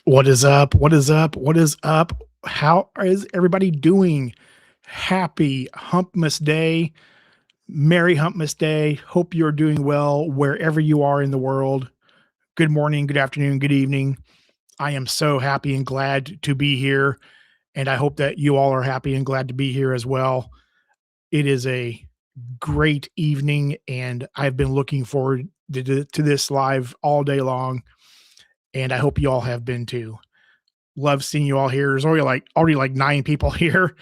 What is up? What is up? What is up? How is everybody doing? Happy Humpmas Day. Merry Humpmas Day. Hope you're doing well wherever you are in the world. Good morning, good afternoon, good evening. I am so happy and glad to be here. And I hope that you all are happy and glad to be here as well. It is a great evening, and I've been looking forward to this live all day long. And I hope you all have been too. Love seeing you all here. There's already like 9 people here.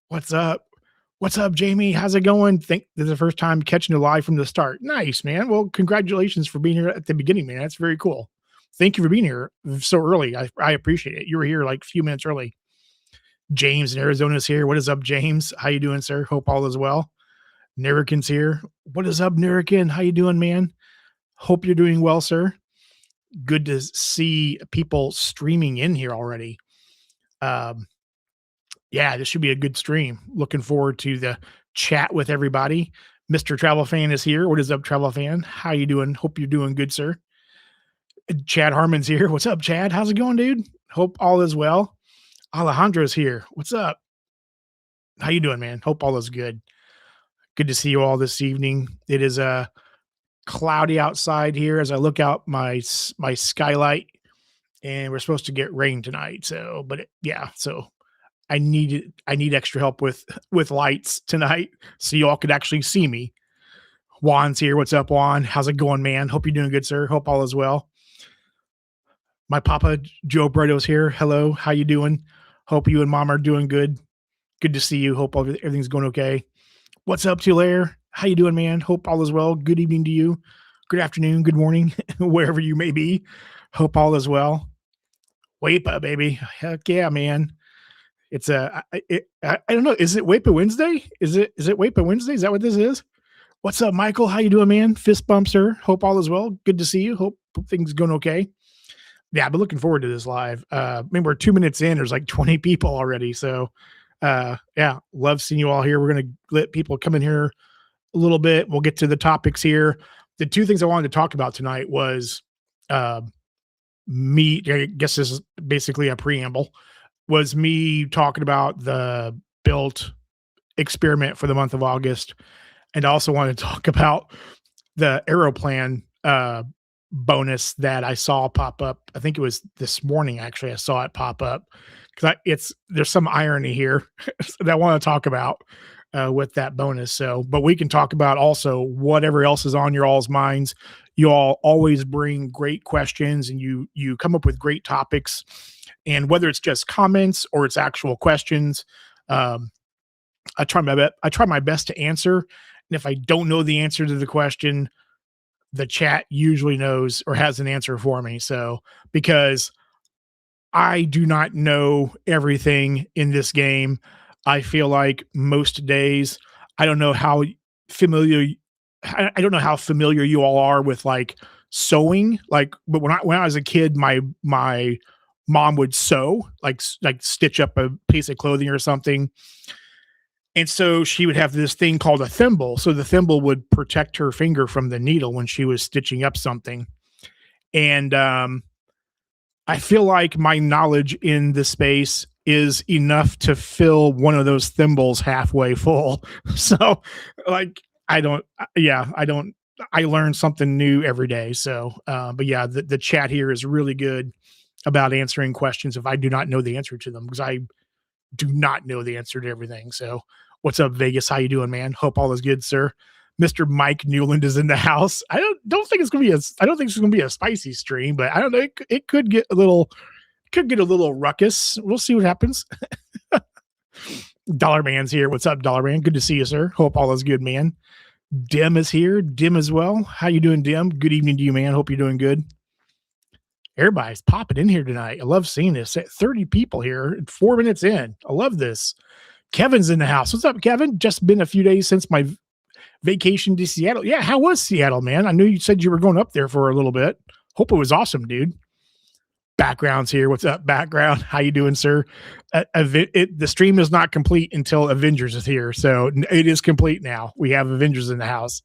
What's up? What's up, Jamie? How's it going? Think this is the first time catching you live from the start. Nice, man. Well, congratulations for being here at the beginning, man. That's very cool. Thank you for being here so early. I appreciate it. You were here like a few minutes early. James in Arizona is here. What is up, James? How you doing, sir? Hope all is well. Nerikin's here. What is up, Nerikin? How you doing, man? Hope you're doing well, sir. Good to see people streaming in here already. Um, yeah, this should be a good stream. Looking forward to the chat with everybody. Mr. Travel Fan is here. What is up, Travel Fan? How you doing? Hope you're doing good, sir. Chad Harmon's here. What's up, Chad? How's it going, dude? Hope all is well. Alejandro's here. What's up? How you doing, man? Hope all is good. Good to see you all this evening. It is cloudy outside here as I look out my skylight, and we're supposed to get rain tonight. So, so I need extra help with lights tonight so you all could actually see me. Juan's here. What's up, Juan? How's it going, man? Hope you're doing good, sir. Hope all is well. My papa Joe Bredo's here. Hello, how you doing? Hope you and mom are doing good. Good to see you. Hope everything's going okay. What's up, Tulaire? How you doing, man? Hope all is well. Good evening to you. Good afternoon. Good morning, wherever you may be. Hope all is well. Wepa, baby. Heck yeah, man. It's I don't know. Is it Wepa Wednesday? Is it Wepa Wednesday? Is that what this is? What's up, Michael? How you doing, man? Fist bump, sir. Hope all is well. Good to see you. Hope things going okay. Yeah, I've been looking forward to this live. I mean, we're 2 minutes in. There's like 20 people already. So yeah, love seeing you all here. We're gonna let people come in here a little bit. We'll get to the topics here. The two things I wanted to talk about tonight was me. I guess this is basically a preamble. Was me talking about the Bilt experiment for the month of August, and I also want to talk about the Aeroplan bonus that I saw pop up. I think it was this morning. Actually, I saw it pop up because there's some irony here that I want to talk about with that bonus. So, but we can talk about also whatever else is on your all's minds. You all always bring great questions, and you come up with great topics. And whether it's just comments or it's actual questions, I try my best to answer. And if I don't know the answer to the question, the chat usually knows or has an answer for me. So, because I do not know everything in this game, I feel like most days I don't know how familiar I don't know how familiar you all are with like sewing. Like, but when I was a kid, my mom would sew, like stitch up a piece of clothing or something. And so she would have this thing called a thimble. So the thimble would protect her finger from the needle when she was stitching up something. And I feel like my knowledge in the space is enough to fill one of those thimbles halfway full. So like, I learn something new every day. So, but yeah, the chat here is really good about answering questions if I do not know the answer to them, because I do not know the answer to everything. So what's up, Vegas? How you doing, man? Hope all is good, sir. Mr. Mike Newland is in the house. I don't think it's gonna be a spicy stream, but I don't know. It could get a little ruckus. We'll see what happens. Dollar Man's here. What's up, Dollar Man? Good to see you, sir. Hope all is good, man. Dim is here. Dim as well. How you doing, Dim? Good evening to you, man. Hope you're doing good. Everybody's popping in here tonight. I love seeing this. 30 people here, 4 minutes in. I love this. Kevin's in the house. What's up, Kevin? Just been a few days since my vacation to Seattle. Yeah, how was Seattle, man? I knew you said you were going up there for a little bit. Hope it was awesome, dude. Background's here. What's up, background? How you doing, sir? The stream is not complete until Avengers is here, so it is complete now. We have Avengers in the house.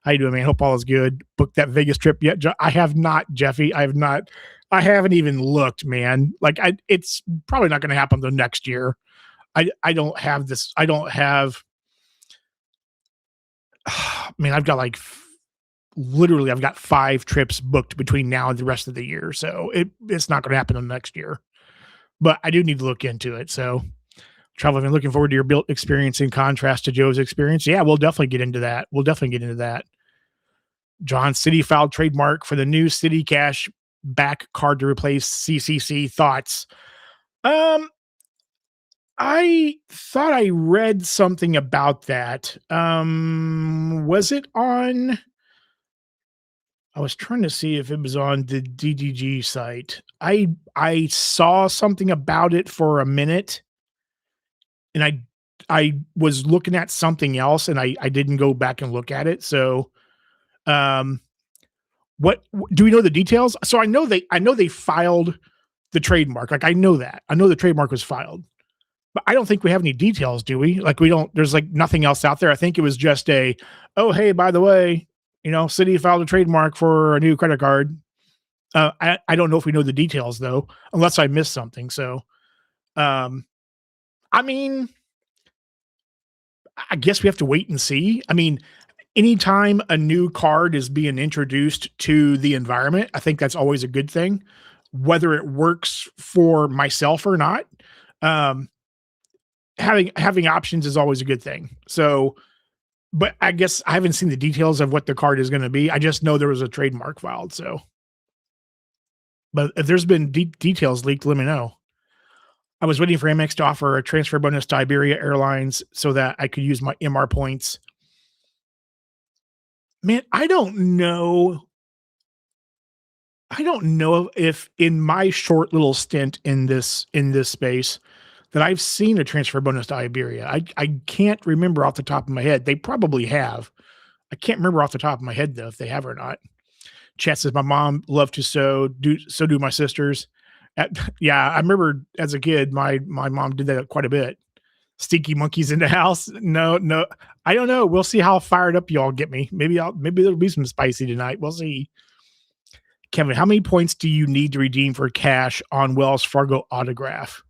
How you doing, man? Hope all is good. Booked that Vegas trip yet? I have not, Jeffy. I have not. I haven't even looked, man. Like it's probably not going to happen the next year. I don't have this. I don't have. I mean, I've got like literally, I've got 5 trips booked between now and the rest of the year, so it's not going to happen in the next year. But I do need to look into it. So travel. I've been looking forward to your Bilt experience in contrast to Joe's experience. Yeah, we'll definitely get into that. We'll definitely get into that. John City filed trademark for the new City Cash back card to replace CCC. Thoughts? Um, I thought I read something about that. Was it on? I was trying to see if it was on the DDG site. I saw something about it for a minute, and I was looking at something else, and I didn't go back and look at it. So, um, what do we know the details? So I know they filed the trademark. Like I know that. I know the trademark was filed. But I don't think we have any details, do we? Like we don't there's like nothing else out there. I think it was just a, "Oh, hey, by the way, City filed a trademark for a new credit card." I don't know if we know the details though, unless I missed something. So, um, I mean, I guess we have to wait and see. I mean, anytime a new card is being introduced to the environment, I think that's always a good thing, whether it works for myself or not. Um, having options is always a good thing. So, but I guess I haven't seen the details of what the card is going to be. I just know there was a trademark filed. So, but if there's been details leaked, let me know. I was waiting for Amex to offer a transfer bonus to Iberia Airlines so that I could use my MR points. Man, I don't know. I don't know if in my short little stint in this space that I've seen a transfer bonus to Iberia. I can't remember off the top of my head. They probably have. I can't remember off the top of my head though if they have or not. Chat says my mom loved to sew. So do my sisters. Yeah, I remember as a kid, my mom did that quite a bit. Stinky monkeys in the house. No, no, I don't know. We'll see how fired up y'all get me. Maybe there'll be some spicy tonight. We'll see. Kevin, how many points do you need to redeem for cash on Wells Fargo autograph?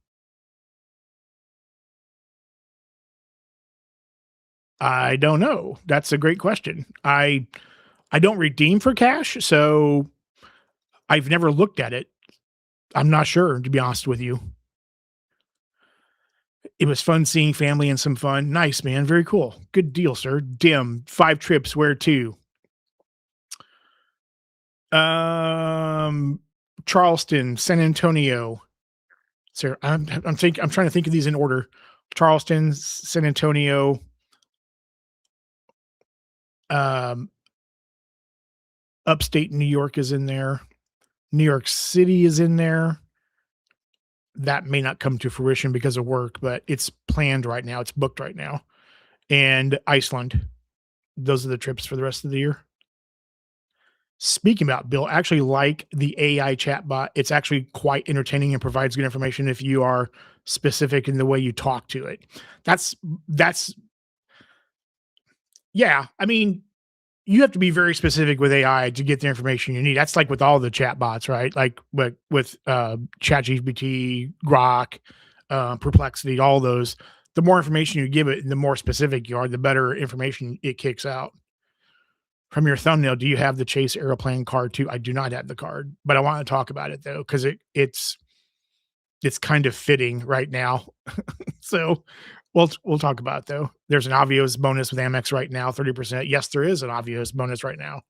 I don't know. That's a great question. I don't redeem for cash, so I've never looked at it. I'm not sure, to be honest with you. It was fun seeing family and some fun. Nice, man. Very cool. Good deal, sir. Dim. 5 trips. Where to? Um, Charleston, San Antonio. Sir, I'm trying to think of these in order. Charleston, San Antonio, um, upstate New York is in there. New York City is in there. That may not come to fruition because of work, but it's planned right now. It's booked right now. And Iceland. Those are the trips for the rest of the year. Speaking about Bill, I actually like the AI chatbot. It's actually quite entertaining and provides good information if you are specific in the way you talk to it. That's yeah. I mean, you have to be very specific with AI to get the information you need. That's like with all the chatbots, right? Like with ChatGPT, Grok, Perplexity, all those. The more information you give it, and the more specific you are, the better information it kicks out. From your thumbnail, do you have the Chase Aeroplan card too? I do not have the card, but I want to talk about it though because it's kind of fitting right now. So we'll talk about it though. There's an Avios bonus with Amex right now, 30%. Yes, there is an Avios bonus right now.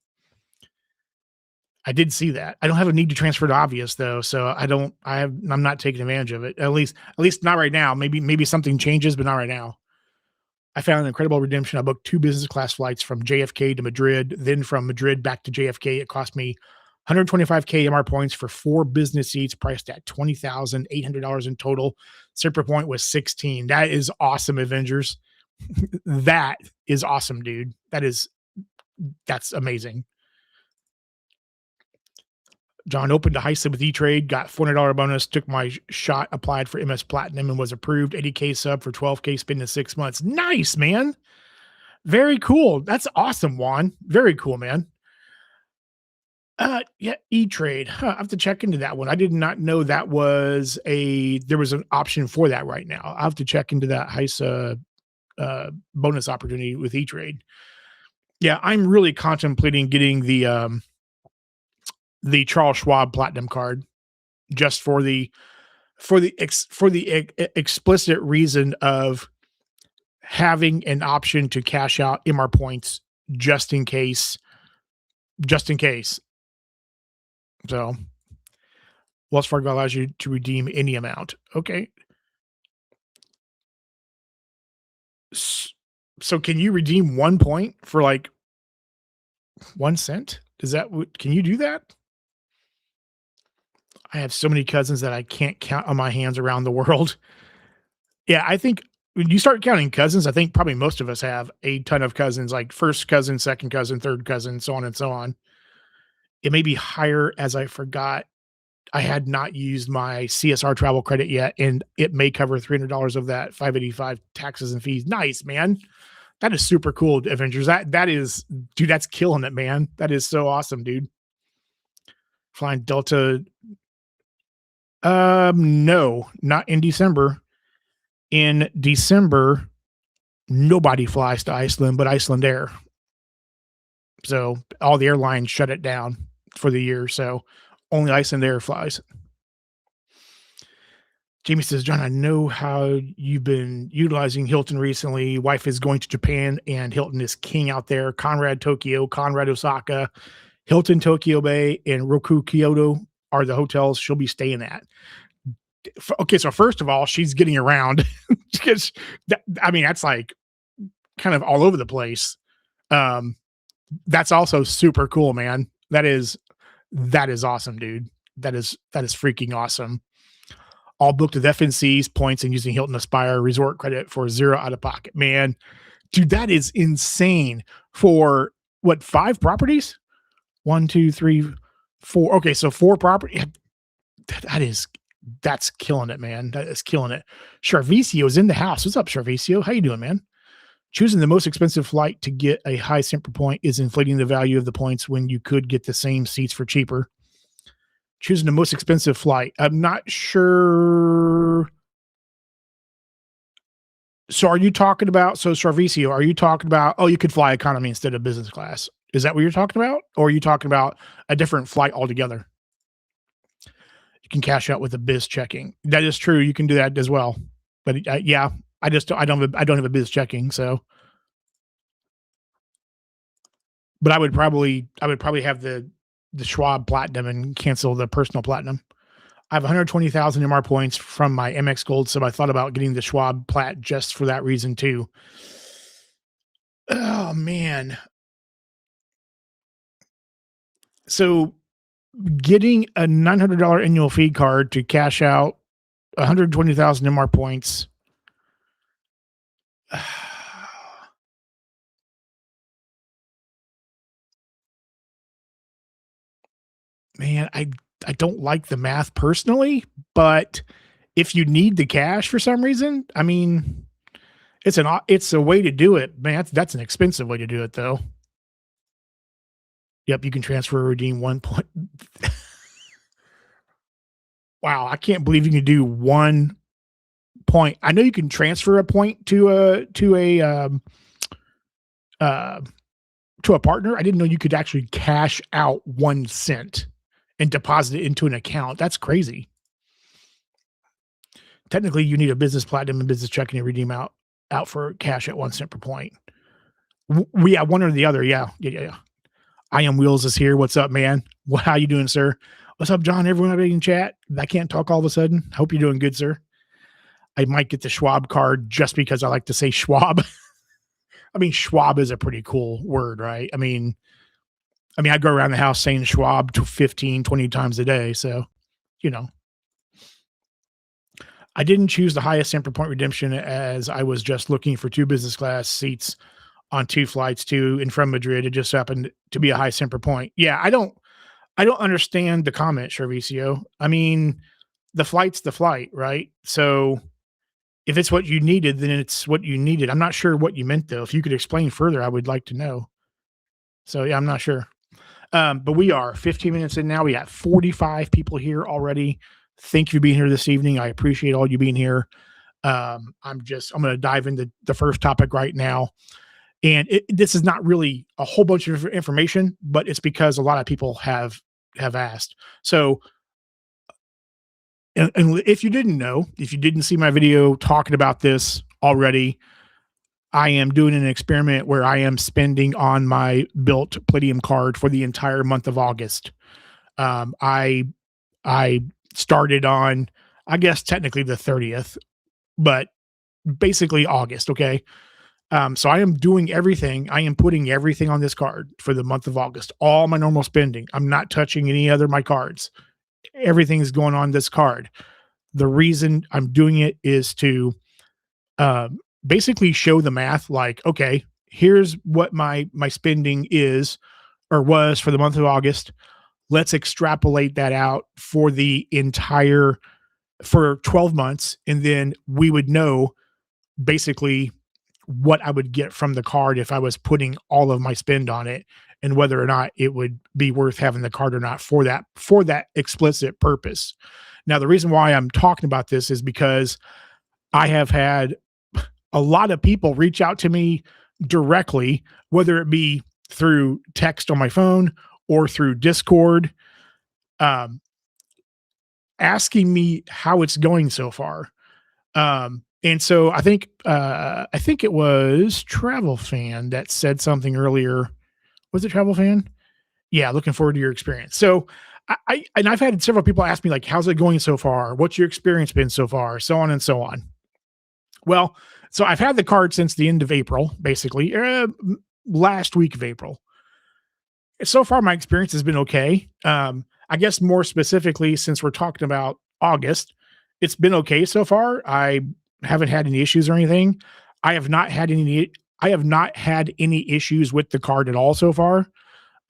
I did see that. I don't have a need to transfer to Avios though, so I'm not taking advantage of it. At least not right now. Maybe something changes, but not right now. I found an incredible redemption. I booked 2 business class flights from JFK to Madrid, then from Madrid back to JFK. It cost me 125K MR points for 4 business seats, priced at $20,800 in total. Super point was 16. That is awesome, Avengers. That is awesome, dude. That's amazing. John opened a heist with E-Trade, got $400 bonus, took my shot, applied for MS Platinum, and was approved. 80K sub for 12K spend in 6 months. Nice, man. Very cool. That's awesome, Juan. Very cool, man. Yeah, E-Trade. Huh, I have to check into that one. I did not know that was there was an option for that right now. I'll have to check into that HISA bonus opportunity with E-Trade. Yeah, I'm really contemplating getting the Charles Schwab Platinum card just for the explicit reason of having an option to cash out MR points just in case, just in case. So Wells Fargo allows you to redeem any amount. Okay. S- So can you redeem 1 point for like 1 cent? Is that what, can you do that? I have so many cousins that I can't count on my hands around the world. Yeah, I think when you start counting cousins, I think probably most of us have a ton of cousins, like first cousin, second cousin, third cousin, so on and so on. It may be higher as I forgot. I had not used my CSR travel credit yet, and it may cover $300 of that 585 taxes and fees. Nice, man. That is super cool, Avengers. That is, dude, that's killing it, man. That is so awesome, dude. Flying Delta. No, not in December. In December, nobody flies to Iceland but Iceland Air. So all the airlines shut it down for the year. So only Iceland Air flies. Jamie says, John, I know how you've been utilizing Hilton recently. Wife is going to Japan and Hilton is king out there. Conrad Tokyo, Conrad Osaka, Hilton Tokyo Bay, and Roku Kyoto are the hotels she'll be staying at. Okay, so first of all, she's getting around because I mean, that's like kind of all over the place. Um, that's also super cool, man. That is awesome, dude. That is freaking awesome. All booked with FNC's points and using Hilton Aspire Resort credit for zero out of pocket. Man, dude, that is insane for what, 5 properties? 1, 2, 3, 4. Okay, so 4 property. That's killing it, man. That is killing it. Charvicio is in the house. What's up, Charvicio? How you doing, man? Choosing the most expensive flight to get a high cent per point is inflating the value of the points when you could get the same seats for cheaper. Choosing the most expensive flight. I'm not sure. So are you talking about, so Sarvicio, are you talking about, oh, you could fly economy instead of business class? Is that what you're talking about? Or are you talking about a different flight altogether? You can cash out with a biz checking. That is true. You can do that as well. But yeah, I don't have a biz checking. So, but I would probably have the Schwab Platinum and cancel the personal Platinum. I have 120,000 MR points from my MX Gold, so I thought about getting the Schwab Plat just for that reason too. Oh man. So getting a $900 annual fee card to cash out 120,000 MR points. Man, I don't like the math personally, but if you need the cash for some reason, I mean, it's a way to do it. Man, that's an expensive way to do it though. Yep, you can transfer or redeem 1 point. Wow, I can't believe you can do 1 point. I know you can transfer a point uh to a partner. I didn't know you could actually cash out 1 cent and deposit it into an account. That's crazy. Technically, you need a business platinum and business checking to redeem out for cash at 1 cent per point. We have one or the other. Yeah, yeah, yeah, yeah. I am Wheels is here. What's up, man? How you doing, sir? What's up, John? Everyone in chat. I can't talk all of a sudden. Hope you're doing good, sir. I might get the Schwab card just because I like to say Schwab. I mean, Schwab is a pretty cool word, right? I mean, I go around the house saying Schwab to 15, 20 times a day. So, you know, I didn't choose the highest cent per point redemption as I was just looking for 2 business class seats on 2 flights to and from Madrid. It just happened to be a high cent per point. Yeah, I don't understand the comment, Servicio. I mean, the flight's the flight, right? So if it's what you needed, then it's what you needed. I'm not sure what you meant though. If you could explain further, I would like to know. So yeah, I'm not sure. But we are 15 minutes in now. We got 45 people here already. Thank you for being here this evening. I appreciate all you being here. I'm going to dive into the first topic right now. And this is not really a whole bunch of information, but it's because a lot of people have asked. So, and if you didn't know, if you didn't see my video talking about this already, I am doing an experiment where I am spending on my Bilt Palladium card for the entire month of August. I started on, I guess technically the 30th, but basically August. Okay. So I am doing everything. I am putting everything on this card for the month of August, all my normal spending. I'm not touching any other my cards. Everything's going on this card. The reason I'm doing it is to basically show the math, like, okay, here's what my spending is or was for the month of August. Let's extrapolate that out for the entire, for 12 months. And then we would know basically what I would get from the card if I was putting all of my spend on it, and whether or not it would be worth having the card or not for that explicit purpose. Now, the reason why I'm talking about this is because I have had a lot of people reach out to me directly, whether it be through text on my phone or through Discord, asking me how it's going so far. And so I think it was Travel Fan that said something earlier. Was it Travel Fan? Yeah, looking forward to your experience. So I've had several people ask me, like, how's it going so far? What's your experience been so far? So on and so on. Well, so I've had the card since the end of April, basically, last week of April. So far, my experience has been okay. I guess more specifically, since we're talking about August, it's been okay so far. I haven't had any issues or anything. I have not had any issues with the card at all so far.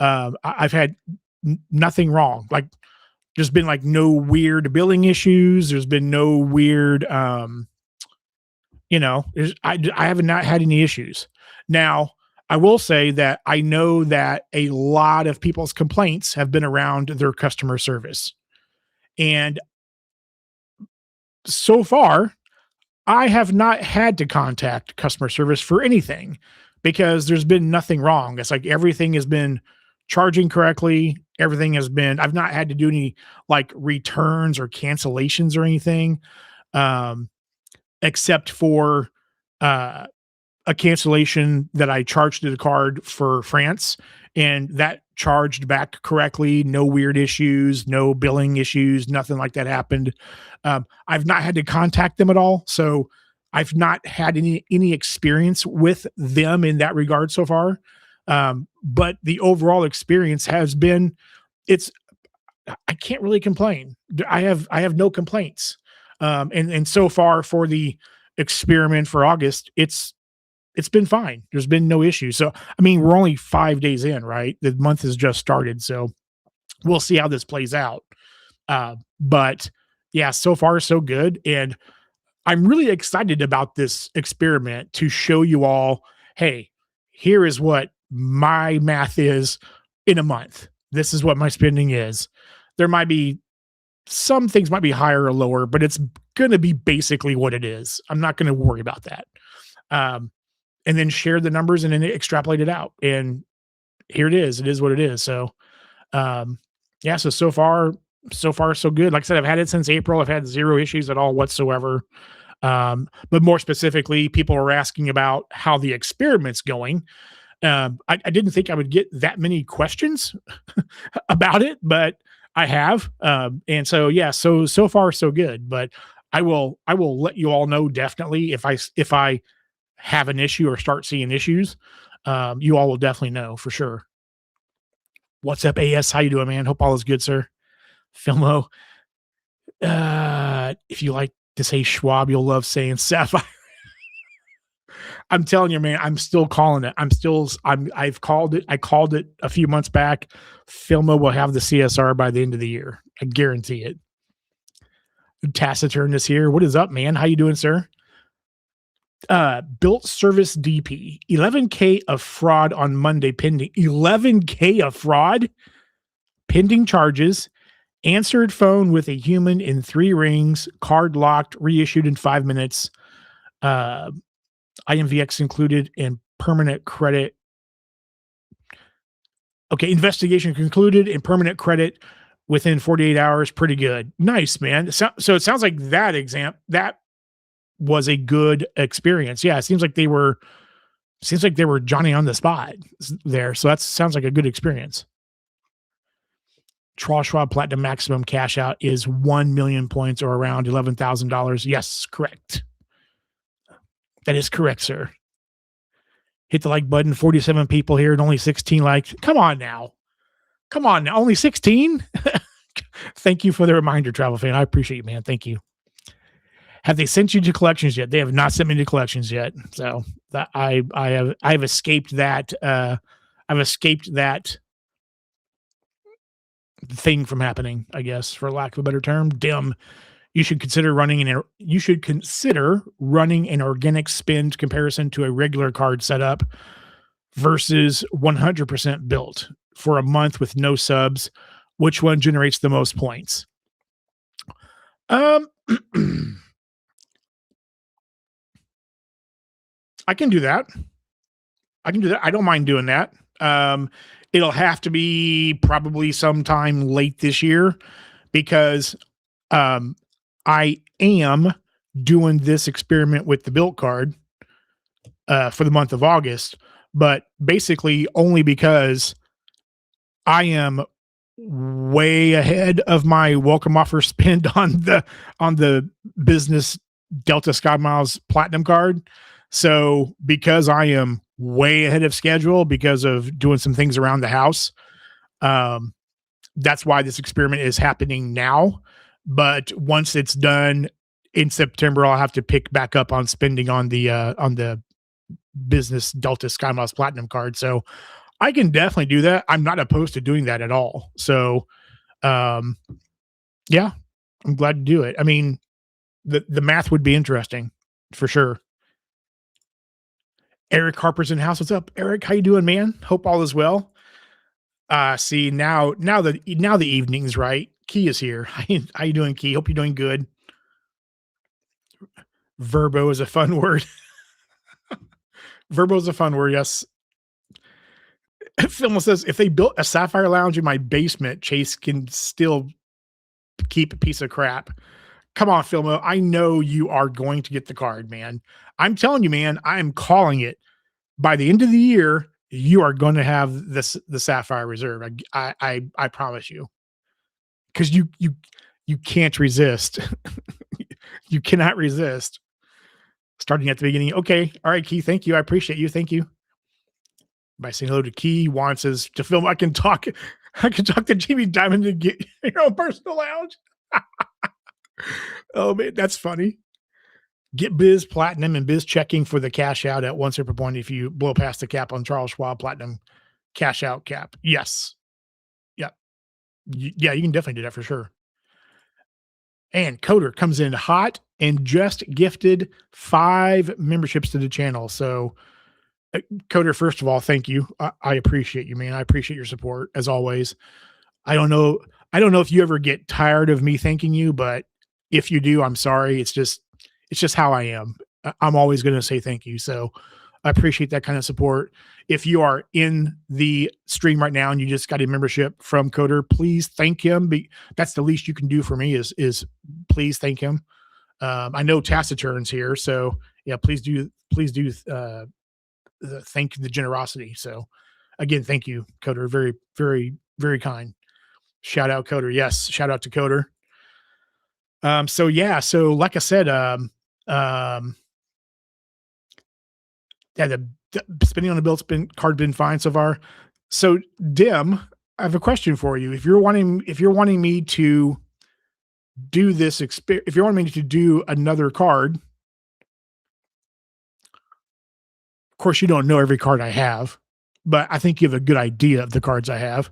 I've had nothing wrong. Like, there's been like no weird billing issues. There's been no weird, I have not had any issues. Now, I will say that I know that a lot of people's complaints have been around their customer service. And so far, I have not had to contact customer service for anything because there's been nothing wrong. It's like everything has been charging correctly. Everything has been, I've not had to do any like returns or cancellations or anything, except for a cancellation that I charged to the card for France, and that charged back correctly. No weird issues, no billing issues, nothing like that happened. I've not had to contact them at all, so I've not had any experience with them in that regard so far. But the overall experience has been, I can't really complain. I have no complaints. And so far for the experiment for August, it's been fine. There's been no issue. So, I mean, we're only 5 days in, right? The month has just started. So we'll see how this plays out. But yeah, so far so good. And I'm really excited about this experiment to show you all, hey, here is what my math is in a month. This is what my spending is. There might be some things might be higher or lower, but it's going to be basically what it is. I'm not going to worry about that. And then share the numbers and then extrapolate it out. And here it is. It is what it is. So, yeah, so far, so good. Like I said, I've had it since April. I've had zero issues at all whatsoever. But more specifically, people are asking about how the experiment's going. I didn't think I would get that many questions about it, but I have. And so, yeah, so far, so good. But I will let you all know definitely if I have an issue or start seeing issues. You all will definitely know for sure. What's up, AS? How you doing, man? Hope all is good, sir. Filmo. If you like to say Schwab, you'll love saying Sapphire. I'm telling you, man, I'm still calling it. I've called it. I called it a few months back. Filmo will have the CSR by the end of the year. I guarantee it. Taciturn is here. What is up, man? How you doing, sir? Bilt Service DP. 11K of fraud on Monday pending. 11K of fraud? pending charges, answered phone with a human in 3 rings, card locked, reissued in 5 minutes, IMVX included, and permanent credit. Okay, investigation concluded and permanent credit within 48 hours. Pretty good. Nice, man. So it sounds like that was a good experience. Yeah, it seems like they were Johnny on the spot there. So that sounds like a good experience. Charles Schwab Platinum maximum cash out is 1 million points, or around $11,000. Yes, correct. That is correct, sir. Hit the like button. 47 people here and only 16 likes. Come on now. Only 16? Thank you for the reminder, Travel Fan. I appreciate you, man. Thank you. Have they sent you to collections yet? They have not sent me to collections yet. So that I've escaped that. I've escaped that thing from happening, I guess, for lack of a better term. Dim. You should consider running an organic spend comparison to a regular card setup versus 100% built for a month with no subs. Which one generates the most points? I can do that. I don't mind doing that. It'll have to be probably sometime late this year, because I am doing this experiment with the Bilt card for the month of August, but basically only because I am way ahead of my welcome offer spend on the business Delta Sky Miles Platinum card. So because I am way ahead of schedule because of doing some things around the house, that's why this experiment is happening now. But once it's done in September, I'll have to pick back up on spending on the business Delta Sky Miles Platinum card. So I can definitely do that. I'm not opposed to doing that at all. So, yeah, I'm glad to do it. I mean, the math would be interesting for sure. Eric Harper's in house. What's up, Eric? How you doing, man? Hope all is well. See now the evening's right. Key is here. How you doing, Key? Hope you're doing good. Verbo is a fun word. Verbo is a fun word. Yes. Philma says, if they built a Sapphire Lounge in my basement, Chase can still keep a piece of crap. Come on, Philma. I know you are going to get the card, man. I'm telling you, man, I am calling it. By the end of the year, you are going to have the Sapphire Reserve. I promise you. Because you can't resist. You cannot resist. Starting at the beginning. Okay. All right, Key. Thank you. I appreciate you. Thank you. By saying hello to Key, wants us to film. I can talk to Jamie Dimon to get your own personal lounge. Oh man, that's funny. Get Biz Platinum and Biz checking for the cash out at 1 super point if you blow past the cap on Charles Schwab Platinum cash out cap. Yes. Yeah. Yeah, you can definitely do that for sure. And Coder comes in hot and just gifted 5 memberships to the channel. So Coder, first of all, thank you. I appreciate you, man. I appreciate your support as always. I don't know if you ever get tired of me thanking you, but if you do, I'm sorry. It's just how I am. I'm always going to say thank you. So I appreciate that kind of support. If you are in the stream right now and you just got a membership from Coder, please thank him. That's the least you can do for me is please thank him. I know Taciturn's here, so yeah, please do thank the generosity. So again, thank you, Coder. Very, very, very kind. Shout out Coder. Yes. Shout out to Coder. So yeah, so like I said, yeah, the spending on the Bilt card been fine so far. So Dim, I have a question for you. If you're wanting me to do this if you're wanting me to do another card, of course you don't know every card I have, but I think you have a good idea of the cards I have.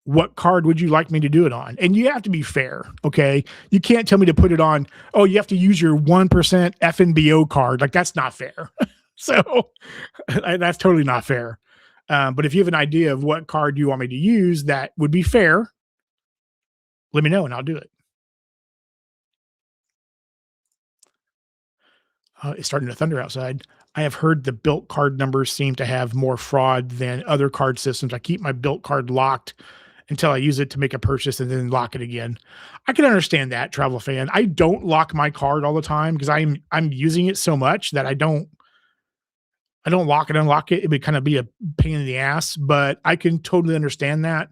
What card would you like me to do it on? And you have to be fair, okay? You can't tell me to put it on, oh, you have to use your 1% FNBO card. Like, that's not fair. So that's totally not fair. But if you have an idea of what card you want me to use that would be fair, let me know and I'll do it. It's starting to thunder outside. I have heard the Bilt card numbers seem to have more fraud than other card systems. I keep my Bilt card locked until I use it to make a purchase and then lock it again. I can understand that, travel fan. I don't lock my card all the time because I'm using it so much that I don't lock it, unlock it. It would kind of be a pain in the ass, but I can totally understand that.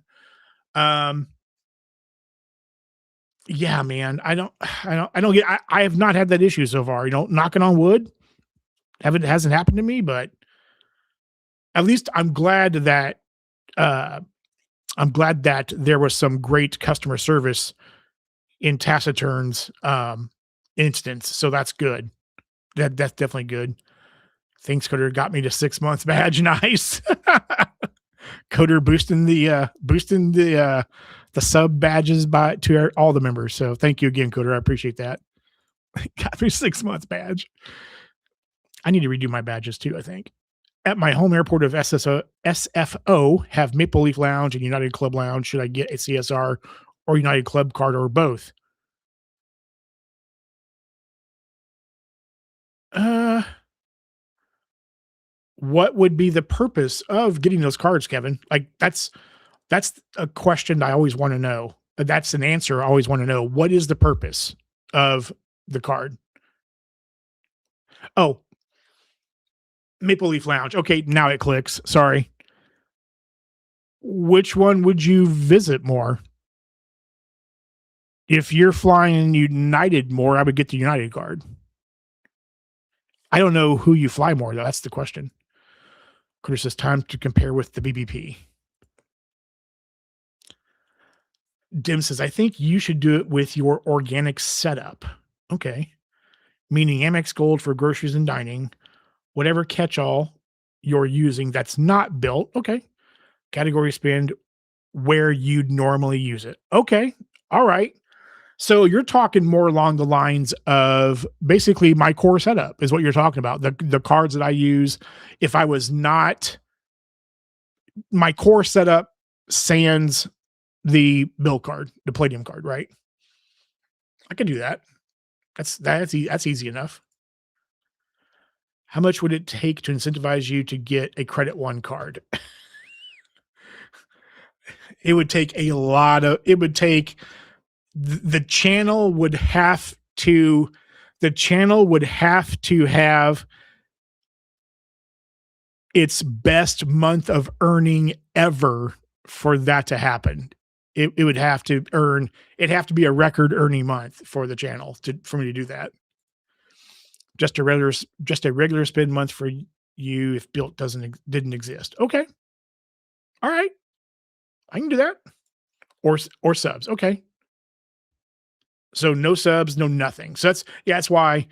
Um, yeah, man. I don't get I have not had that issue so far. Knocking on wood. Haven't hasn't happened to me, but at least uh I'm glad that there was some great customer service in Taciturn's instance. So that's good. That's definitely good. Thanks, Coder got me to 6 months badge. Nice. Coder boosting the sub badges by to all the members. So thank you again, Coder. I appreciate that. Got me 6 months badge. I need to redo my badges too, I think. At my home airport of SFO have Maple Leaf Lounge and United Club Lounge. Should I get a CSR or United Club card or both? Uh, what would be the purpose of getting those cards, Kevin? Like that's a question I always want to know. That's an answer I always want to know. What is the purpose of the card? Oh, Maple Leaf Lounge. Okay, now it clicks. Sorry. Which one would you visit more? If you're flying United more, I would get the United card. I don't know who you fly more, though. That's the question. Chris says time to compare with the BBP. Dim says, I think you should do it with your organic setup. Okay. Meaning Amex Gold for groceries and dining, whatever catch all you're using that's not built. Okay. Category spend where you'd normally use it. Okay. All right. So you're talking more along the lines of basically my core setup is what you're talking about. The cards that I use, if I was not my core setup sans the bill card, the palladium card, right? I can do that. That's easy enough. How much would it take to incentivize you to get a credit one card? It would take a lot of it would take the channel would have to have its best month of earning ever for that to happen. It would have to earn it'd have to be a record earning month for the channel for me to do that. Just a regular spend month for you if built didn't exist. Okay. All right. I can do that. Or subs. Okay. So no subs, no nothing. So that's why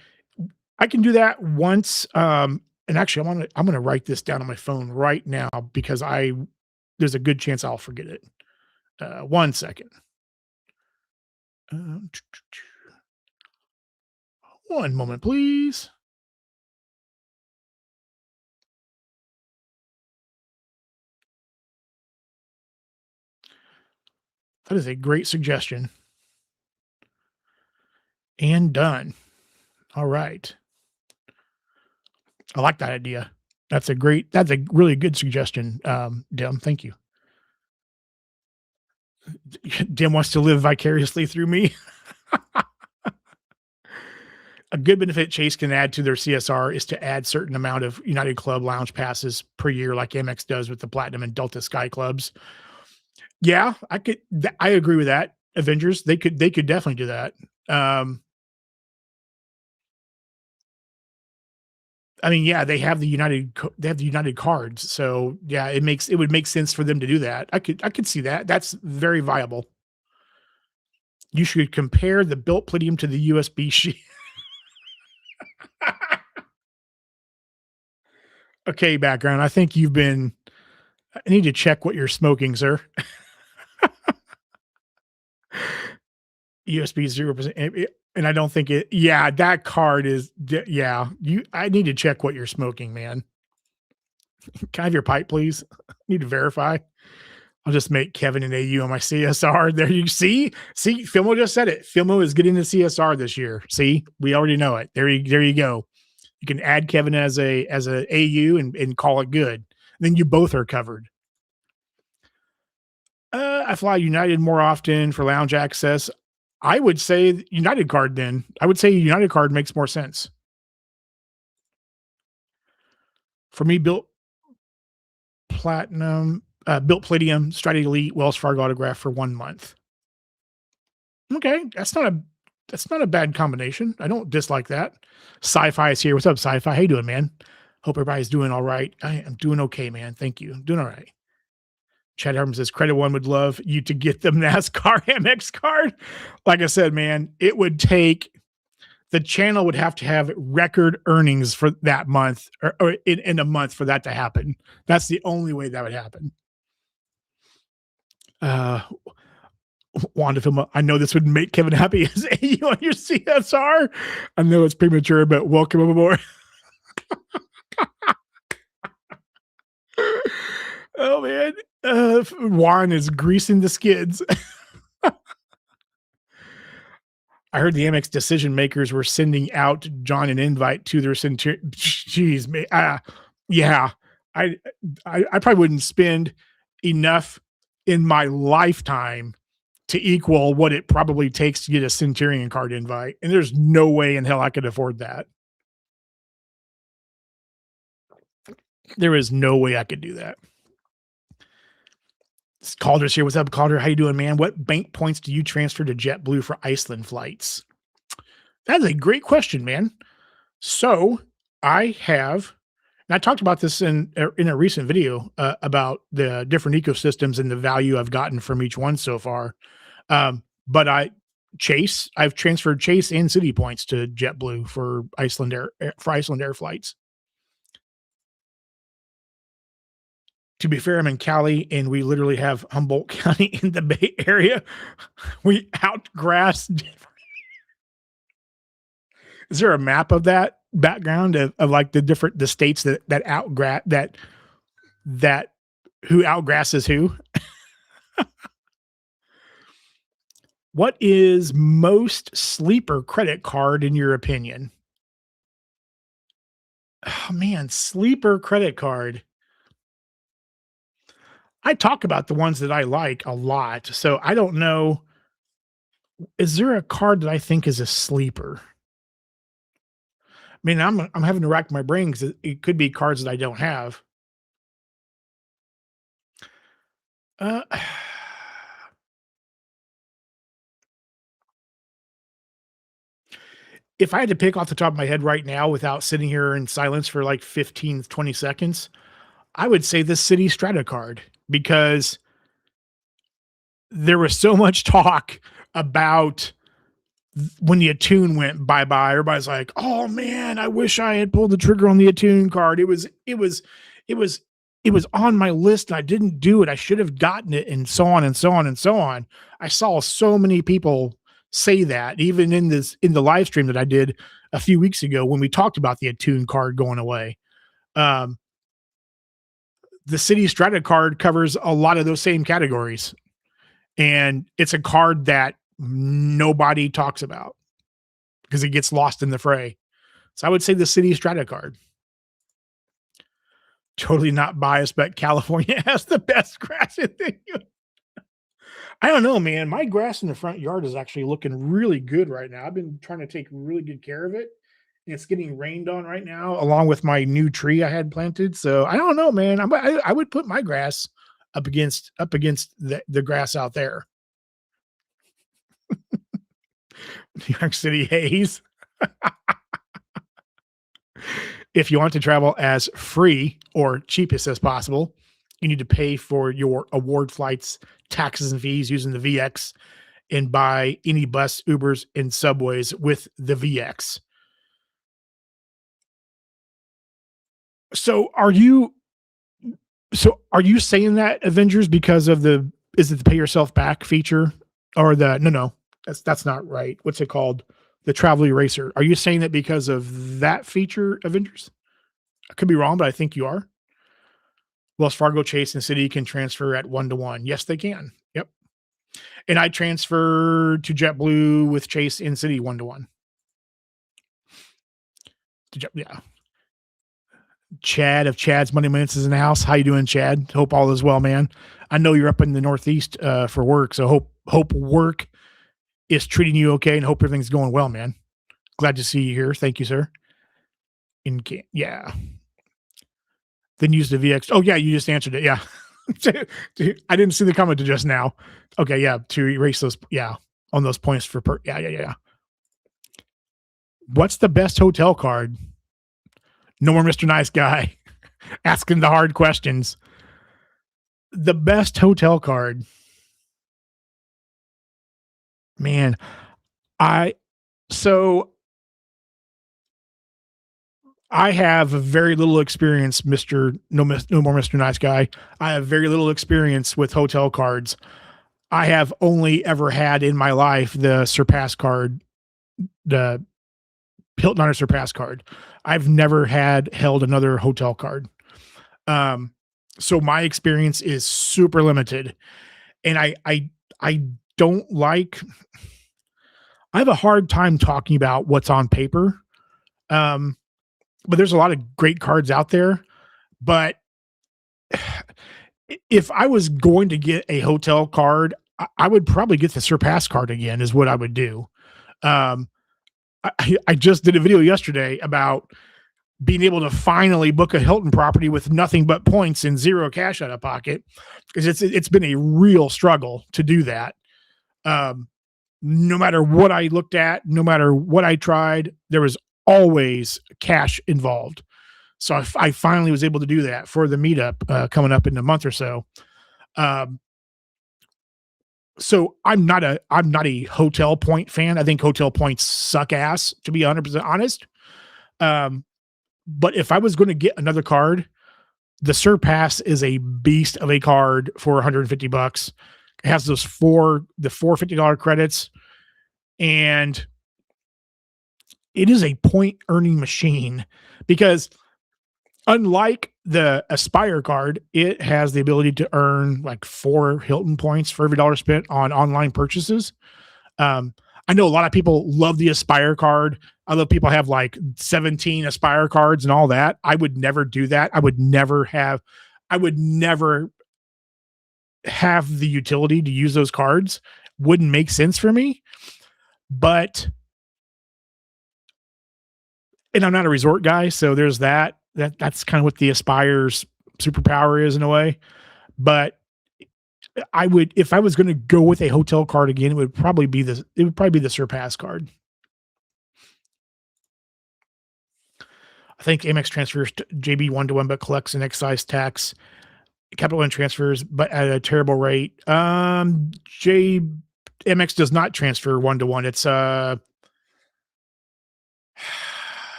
I can do that once. And actually I'm gonna write this down on my phone right now because there's a good chance I'll forget it. 1 second. Um, 1 moment, please. That is a great suggestion. And done. All right. I like that idea. That's a really good suggestion, Dim. Thank you. Dim wants to live vicariously through me. A good benefit Chase can add to their CSR is to add certain amount of United Club lounge passes per year, like Amex does with the Platinum and Delta Sky clubs. Yeah, I agree with that. Avengers, they could definitely do that. Um, I mean, yeah, they have the United cards, so yeah, it would make sense for them to do that. I could see that. That's very viable. You should compare the Bilt Palladium to the USB sheet. Okay, background. I think I need to check what you're smoking, sir. USB 0%. And I don't think that card is, yeah, I need to check what you're smoking, man. Can I have your pipe, please? Need to verify. I'll just make Kevin an AU on my CSR. There you see, Filmo just said it. Filmo is getting the CSR this year. See, we already know it. There you go. You can add Kevin as a AU and call it good. Then you both are covered. I fly United more often for lounge access. I would say United card then. I would say United card makes more sense. For me, Bilt Palladium, Stride Elite, Wells Fargo autograph for 1 month. Okay, that's not a bad combination. I don't dislike that. Sci-fi is here. What's up, Sci-fi? How you doing, man? Hope everybody's doing all right. I am doing okay, man. Thank you. Doing all right. Chad Harmon says, Credit One would love you to get the NASCAR MX card. Like I said, man, it would take the channel would have to have record earnings for that month or in a month for that to happen. That's the only way that would happen. Wanda Film, I know this would make Kevin happy as AU on your CSR. I know it's premature, but welcome aboard. Oh man, Warren is greasing the skids. I heard the Amex decision makers were sending out John an invite to their centurion. Jeez, man. Yeah, I probably wouldn't spend enough in my lifetime to equal what it probably takes to get a Centurion card invite. And there's no way in hell I could afford that. There is no way I could do that. Calder's here. What's up, Calder? How you doing, man? What bank points do you transfer to JetBlue for Iceland flights? That's a great question, man. So I have, and I talked about this in a recent video about the different ecosystems and the value I've gotten from each one so far. But I've transferred Chase and City points to JetBlue for Iceland Air flights. To be fair, I'm in Cali and we literally have Humboldt County in the Bay Area. We outgrass. Is there a map of that background of like the states that outgrass that who outgrasses who? What is most sleeper credit card in your opinion? Oh man, sleeper credit card. I talk about the ones that I like a lot, so I don't know. Is there a card that I think is a sleeper? I mean, I'm having to rack my brain because it could be cards that I don't have. Uh, if I had to pick off the top of my head right now without sitting here in silence for like 15, 20 seconds, I would say the City Strata card because there was so much talk about when the Attune went bye-bye. Everybody's like, oh man, I wish I had pulled the trigger on the Attune card. It was on my list and I didn't do it. I should have gotten it, and so on and so on and so on. I saw so many people say that, even in the live stream that I did a few weeks ago when we talked about the Attune card going away. The City Strata card covers a lot of those same categories. And it's a card that nobody talks about because it gets lost in the fray. So I would say the City Strata card. Totally not biased, but California has the best grass in the I don't know, man. My grass in the front yard is actually looking really good right now. I've been trying to take really good care of it. It's getting rained on right now, along with my new tree I had planted. So I don't know, man. I would put my grass up against the grass out there. New York City haze. If you want to travel as free or cheapest as possible, you need to pay for your award flights, taxes, and fees using the VX and buy any bus, Ubers, and subways with the VX. So are you saying that Avengers because of is it the pay yourself back feature or no, that's not right. What's it called? The travel eraser. Are you saying that because of that feature, Avengers? I could be wrong, but I think you are. Wells Fargo, Chase, and Citi can transfer at 1-to-1. Yes, they can. Yep. And I transferred to JetBlue with Chase and Citi 1-to-1. Yeah. Chad of Chad's Money Minutes is in the house. How you doing, Chad? Hope all is well, man. I know you're up in the Northeast for work, so hope work is treating you okay, and hope everything's going well, man. Glad to see you here. Thank you, sir. Yeah. Then use the VX. Oh yeah, you just answered it. Yeah. I didn't see the comment just now. Okay, yeah, to erase those. Yeah, on those points for yeah. What's the best hotel card? No more Mr. Nice Guy asking the hard questions. The best hotel card, man. So I have very little experience, No More Mr. Nice Guy. I have very little experience with hotel cards. I have only ever had in my life the Surpass card, the Hilton Honor Surpass card. I've never held another hotel card. So my experience is super limited, and I don't like. I have a hard time talking about what's on paper. But there's a lot of great cards out there. But if I was going to get a hotel card, I would probably get the Surpass card again, is what I would do. I just did a video yesterday about being able to finally book a Hilton property with nothing but points and zero cash out of pocket, because it's been a real struggle to do that. No matter what I looked at, no matter what I tried, there was always cash involved. So I finally was able to do that for the meetup coming up in a month or so. So I'm not a hotel point fan. I think hotel points suck ass, to be 100% honest. But if I was going to get another card, the Surpass is a beast of a card for $150. It has those four $50 credits, and it is a point earning machine, because unlike the Aspire card, it has the ability to earn like 4 Hilton points for every dollar spent on online purchases. I know a lot of people love the Aspire card. I love people have like 17 Aspire cards and all that. I would never do that. I would never have the utility to use those cards. Wouldn't make sense for me. But, and I'm not a resort guy, so there's that's kind of what the Aspire's superpower is in a way. But I would, if I was going to go with a hotel card again, it would probably be the Surpass card. I think Amex transfers to JB 1-to-1, but collects an excise tax. Capital One transfers, but at a terrible rate. Amex does not transfer 1-to-1. It's I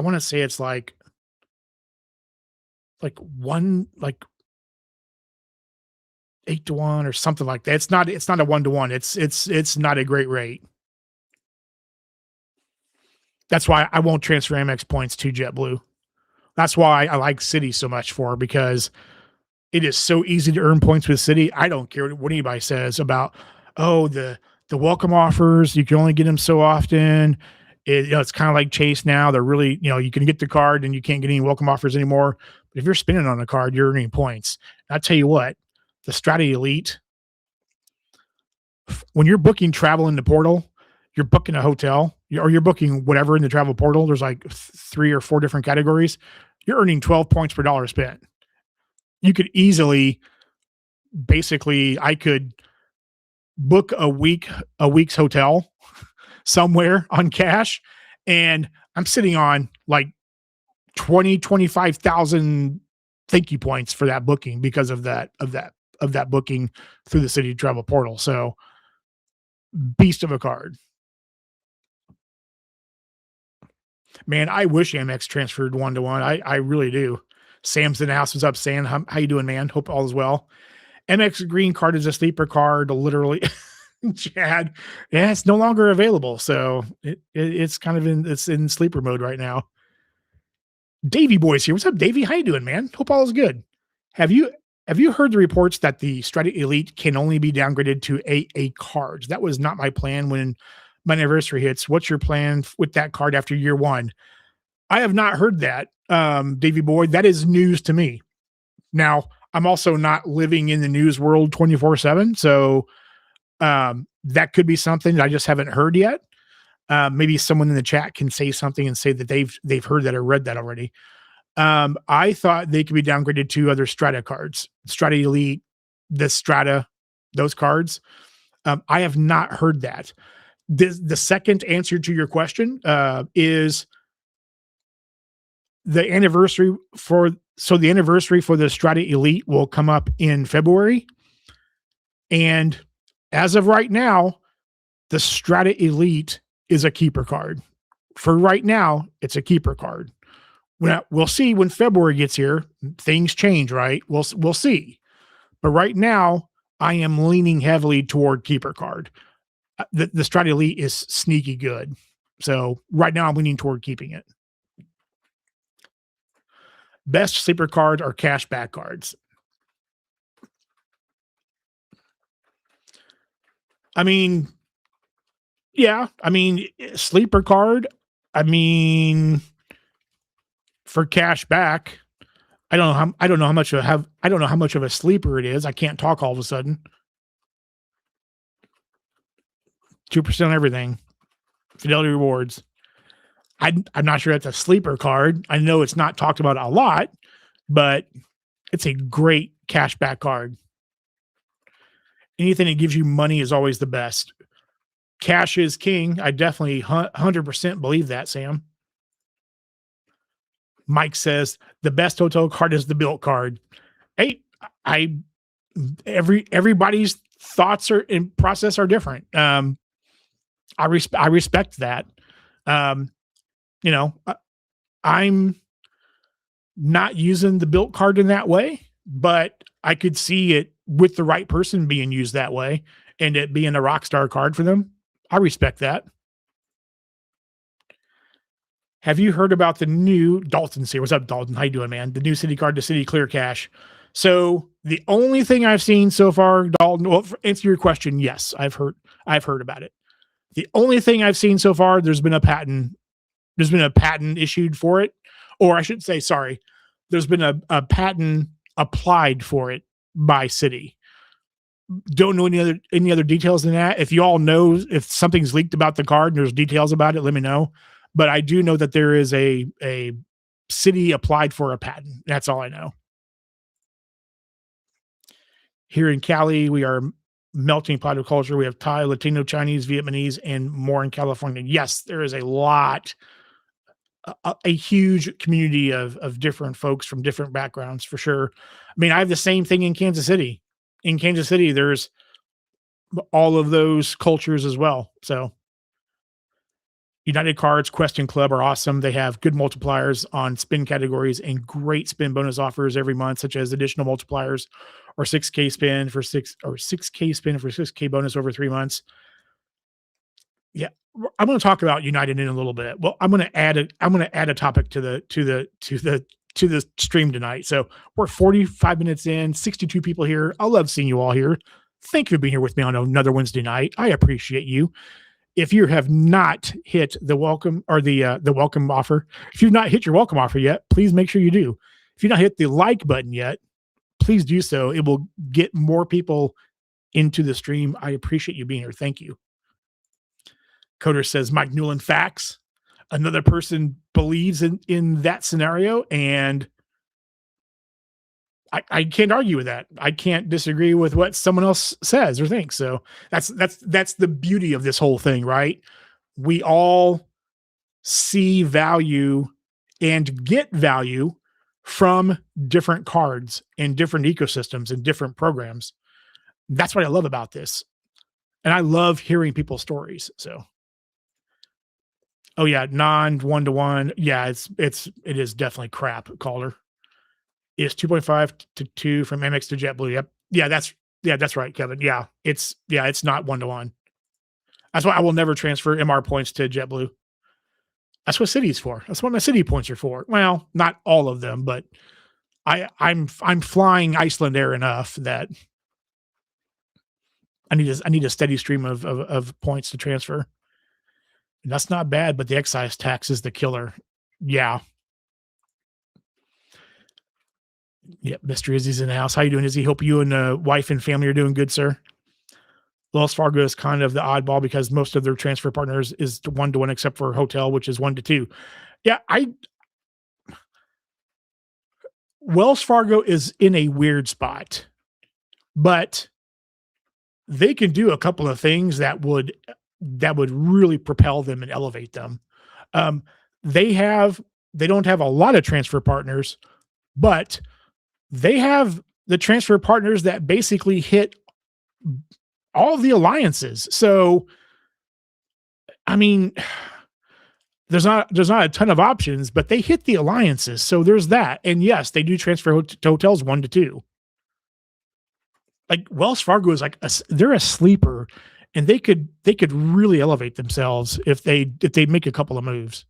want to say it's like 8-to-1 or something like that. It's not a 1-to-1. It's not a great rate. That's why I won't transfer Amex points to JetBlue. That's why I like Citi so much, because it is so easy to earn points with Citi. I don't care what anybody says about, the welcome offers. You can only get them so often. It's kind of like Chase now. They're really, you can get the card and you can't get any welcome offers anymore. But if you're spending on a card, you're earning points. And I tell you what, the Strata Elite, when you're booking travel in the portal, you're booking a hotel or you're booking whatever in the travel portal. There's like 3 or 4 different categories. You're earning 12 points per dollar spent. You could easily, basically, I could book a week's hotel somewhere on cash, and I'm sitting on like 25,000 thank you points for that booking because of that booking through the Citi travel portal. So beast of a card. Man, I wish Amex transferred 1-to-1. I really do. Sam's in the house. What's up, Sam? How you doing, man? Hope all is well. Amex Green card is a sleeper card, literally. Chad, yeah, it's no longer available, so it's kind of in sleeper mode right now. Davey Boy's here. What's up, Davey? How you doing, man? Hope all is good. Have you have you heard the reports that the Strata Elite can only be downgraded to AA cards? That was not my plan when my anniversary hits. What's your plan with that card after year one? I have not heard that, Davy Boy. That is news to me. Now, I'm also not living in the news world 24/7, so that could be something that I just haven't heard yet. Maybe someone in the chat can say something and say that they've heard that or read that already. I thought they could be downgraded to other Strata cards, Strata Elite, the Strata, those cards. I have not heard that. The second answer to your question is the anniversary for the anniversary for the Strata Elite will come up in February, and as of right now, the Strata Elite is a keeper card. For right now, it's a keeper card. We'll see when February gets here. Things change, right? We'll see. But right now, I am leaning heavily toward keeper card. The Strata Elite is sneaky good. So right now, I'm leaning toward keeping it. Best sleeper cards are cashback cards. I mean, yeah. I mean, sleeper card. I mean, for cash back, I don't know how much of a sleeper it is. I can't talk all of a sudden. 2% everything. Fidelity rewards. I'm not sure that's a sleeper card. I know it's not talked about a lot, but it's a great cashback card. Anything that gives you money is always the best. Cash is king. I definitely 100% believe that, Sam. Mike says the best hotel card is the Bilt card. Hey, everybody's thoughts are in process are different. I respect that. I'm not using the Bilt card in that way, but I could see it with the right person being used that way and it being a rock star card for them. I respect that. Have you heard about the new Dalton's here? What's up, Dalton? How you doing, man? The new city card to city clear cash. So the only thing I've seen so far, Dalton, well, for answer your question, yes, I've heard about it. The only thing I've seen so far, there's been a patent issued for it, or I should say, sorry, there's been a patent applied for it by city. Don't know any other details than that. If you all know if something's leaked about the card and there's details about it, let me know. But I do know that there is a city applied for a patent. That's all I know. Here in Cali, we are melting pot of culture. We have Thai, Latino, Chinese, Vietnamese, and more in California. Yes, there is a lot, a huge community of different folks from different backgrounds for sure. I mean, I have the same thing in Kansas City. In Kansas City, there's all of those cultures as well. So United Cards, Quest and Club are awesome. They have good multipliers on spin categories and great spin bonus offers every month, such as additional multipliers or 6K spin for 6K bonus over 3 months. Yeah, I'm going to talk about United in a little bit. Well, I'm going to add a topic to the stream tonight. So we're 45 minutes in, 62 people here. I love seeing you all here. Thank you for being here with me on another Wednesday night. I appreciate you. If you have not hit the welcome or the welcome offer, if you've not hit your welcome offer yet, please make sure you do. If you've not hit the like button yet, please do so. It will get more people into the stream. I appreciate you being here. Thank you. Coder says Mike Newland facts. Another person believes in that scenario, and I can't argue with that. I can't disagree with what someone else says or thinks. So that's the beauty of this whole thing, right? We all see value and get value from different cards and different ecosystems and different programs. That's what I love about this. And I love hearing people's stories. So, oh yeah, non 1-to-1. Yeah, it is definitely crap, Calder. Is 2.5 to 2 from Amex to JetBlue. Yep. Yeah, that's right, Kevin. Yeah, it's not 1-to-1. That's why I will never transfer MR points to JetBlue. That's what City's for. That's what my City points are for. Well, not all of them, but I'm flying Iceland Air enough that I need a steady stream of points to transfer. And that's not bad, but the excise tax is the killer. Yeah. Yep. Mr. Izzy's in the house. How you doing, Izzy? Hope you and wife and family are doing good, sir. Wells Fargo is kind of the oddball because most of their transfer partners is 1-to-1 except for hotel, which is 1-to-2. Yeah, I Wells Fargo is in a weird spot, but they can do a couple of things that would really propel them and elevate them. Um, they have they don't have a lot of transfer partners, but they have the transfer partners that basically hit all of the alliances. So, I mean, there's not a ton of options, but they hit the alliances. So there's that. And yes, they do transfer to hotels 1-to-2. Like Wells Fargo is like they're a sleeper, and they could really elevate themselves if they make a couple of moves.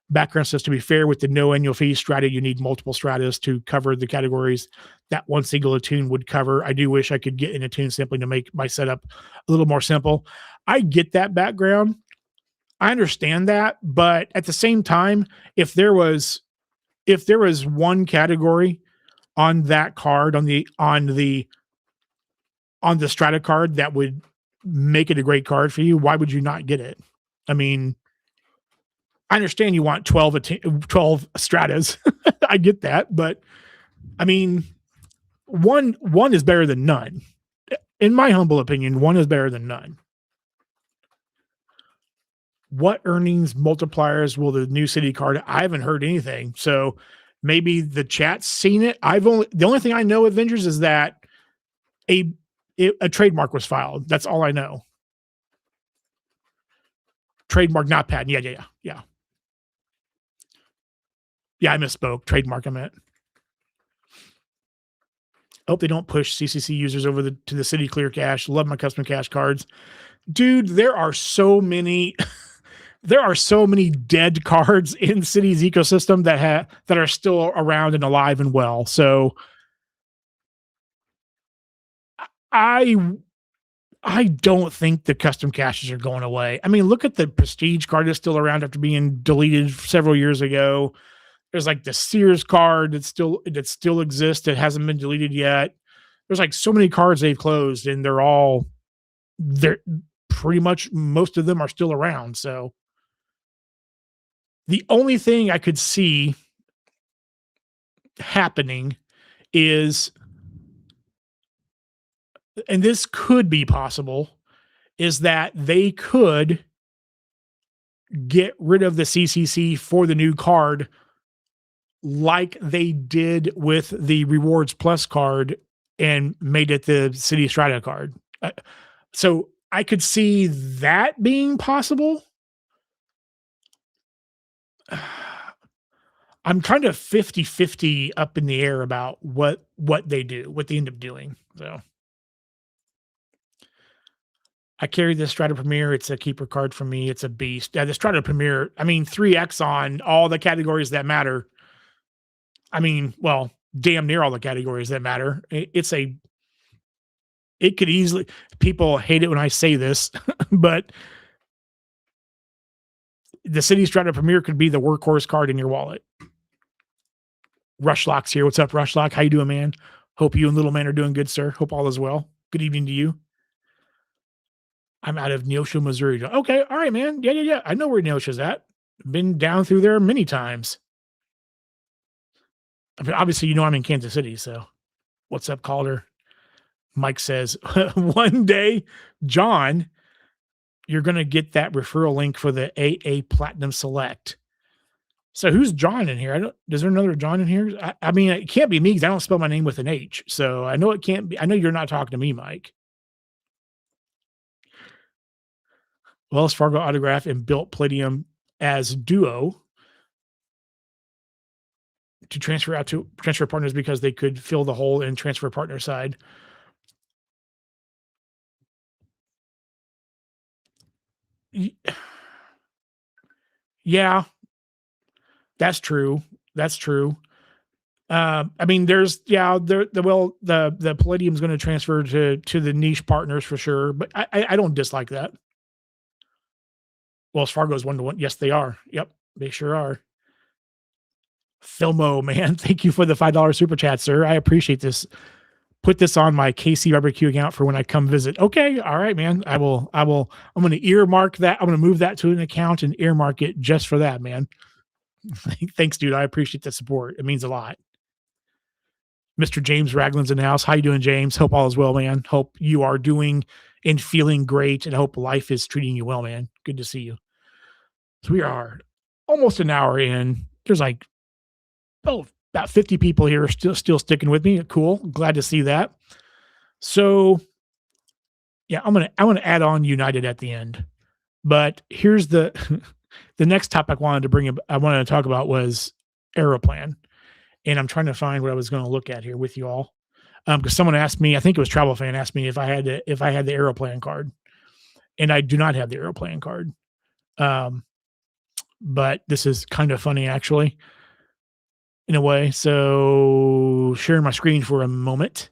Background says, to be fair, with the no annual fee strata, you need multiple stratas to cover the categories that one single attune would cover. I do wish I could get an attune simply to make my setup a little more simple. I get that background. I understand that, but at the same time, if there was one category on that card on the strata card that would make it a great card for you, why would you not get it? I mean, I understand you want 12 stratas. I get that, but I mean, one is better than none. In my humble opinion, one is better than none. What earnings multipliers will the new city card? I haven't heard anything. So maybe the chat's seen it. The only thing I know Avengers is that a a trademark was filed. That's all I know. Trademark, not patent. Yeah. Yeah, I misspoke. Trademark, I meant. I hope they don't push CCC users over to the City Clear Cash. Love my custom cash cards. Dude, there are so many there are so many dead cards in City's ecosystem that are still around and alive and well. So I I don't think the custom caches are going away. I mean, look at the Prestige card that's still around after being deleted several years ago. There's like the Sears card that still exists that hasn't been deleted yet. There's like so many cards they've closed, and they're pretty much most of them are still around. So the only thing I could see happening is, and this could be possible, is that they could get rid of the CCC for the new card like they did with the Rewards Plus card and made it the City Strata card. So I could see that being possible. I'm kind of 50-50 up in the air about what they do, what they end up doing. So I carry the Strata Premier. It's a keeper card for me. It's a beast. Yeah, the Strata Premier, I mean, 3x on all the categories that matter. I mean, well, damn near all the categories that matter. It could easily, people hate it when I say this, but the City Strata Premier could be the workhorse card in your wallet. Rushlock's here. What's up, Rushlock? How you doing, man? Hope you and little man are doing good, sir. Hope all is well. Good evening to you. I'm out of Neosho, Missouri. Okay, all right, man. Yeah. I know where Neosho's at. Been down through there many times. I mean, obviously, you know I'm in Kansas City, so what's up, Calder? Mike says, one day, John, you're going to get that referral link for the AA Platinum Select. So who's John in here? Is there another John in here? I mean, it can't be me because I don't spell my name with an H. So I know it can't be. I know you're not talking to me, Mike. Wells Fargo autograph and Bilt Palladium as duo to transfer out to transfer partners because they could fill the hole in transfer partner side. Yeah, that's true. That's true. I mean, there's yeah, the Palladium's going to transfer to the niche partners for sure, but I don't dislike that. Wells Fargo's 1-to-1. Yes, they are. Yep, they sure are. Filmo, man, thank you for the $5 super chat, sir. I appreciate this. Put this on my KC barbecue account for when I come visit. Okay, all right, man. I will. I'm going to earmark that. I'm going to move that to an account and earmark it just for that, man. Thanks, dude. I appreciate the support. It means a lot. Mr. James Ragland's in the house. How you doing, James? Hope all is well, man. Hope you are doing and feeling great, and hope life is treating you well, man. Good to see you. So we are almost an hour in. There's like about 50 people here still sticking with me. Cool. Glad to see that. So yeah, I'm gonna add on United at the end. But here's the the next topic I wanted to talk about was Aeroplan. And I'm trying to find what I was going to look at here with you all. Because someone asked me, I think it was Travel Fan asked me if I had the Aeroplan card. And I do not have the Aeroplan card. But this is kind of funny actually, in a way. So sharing my screen for a moment.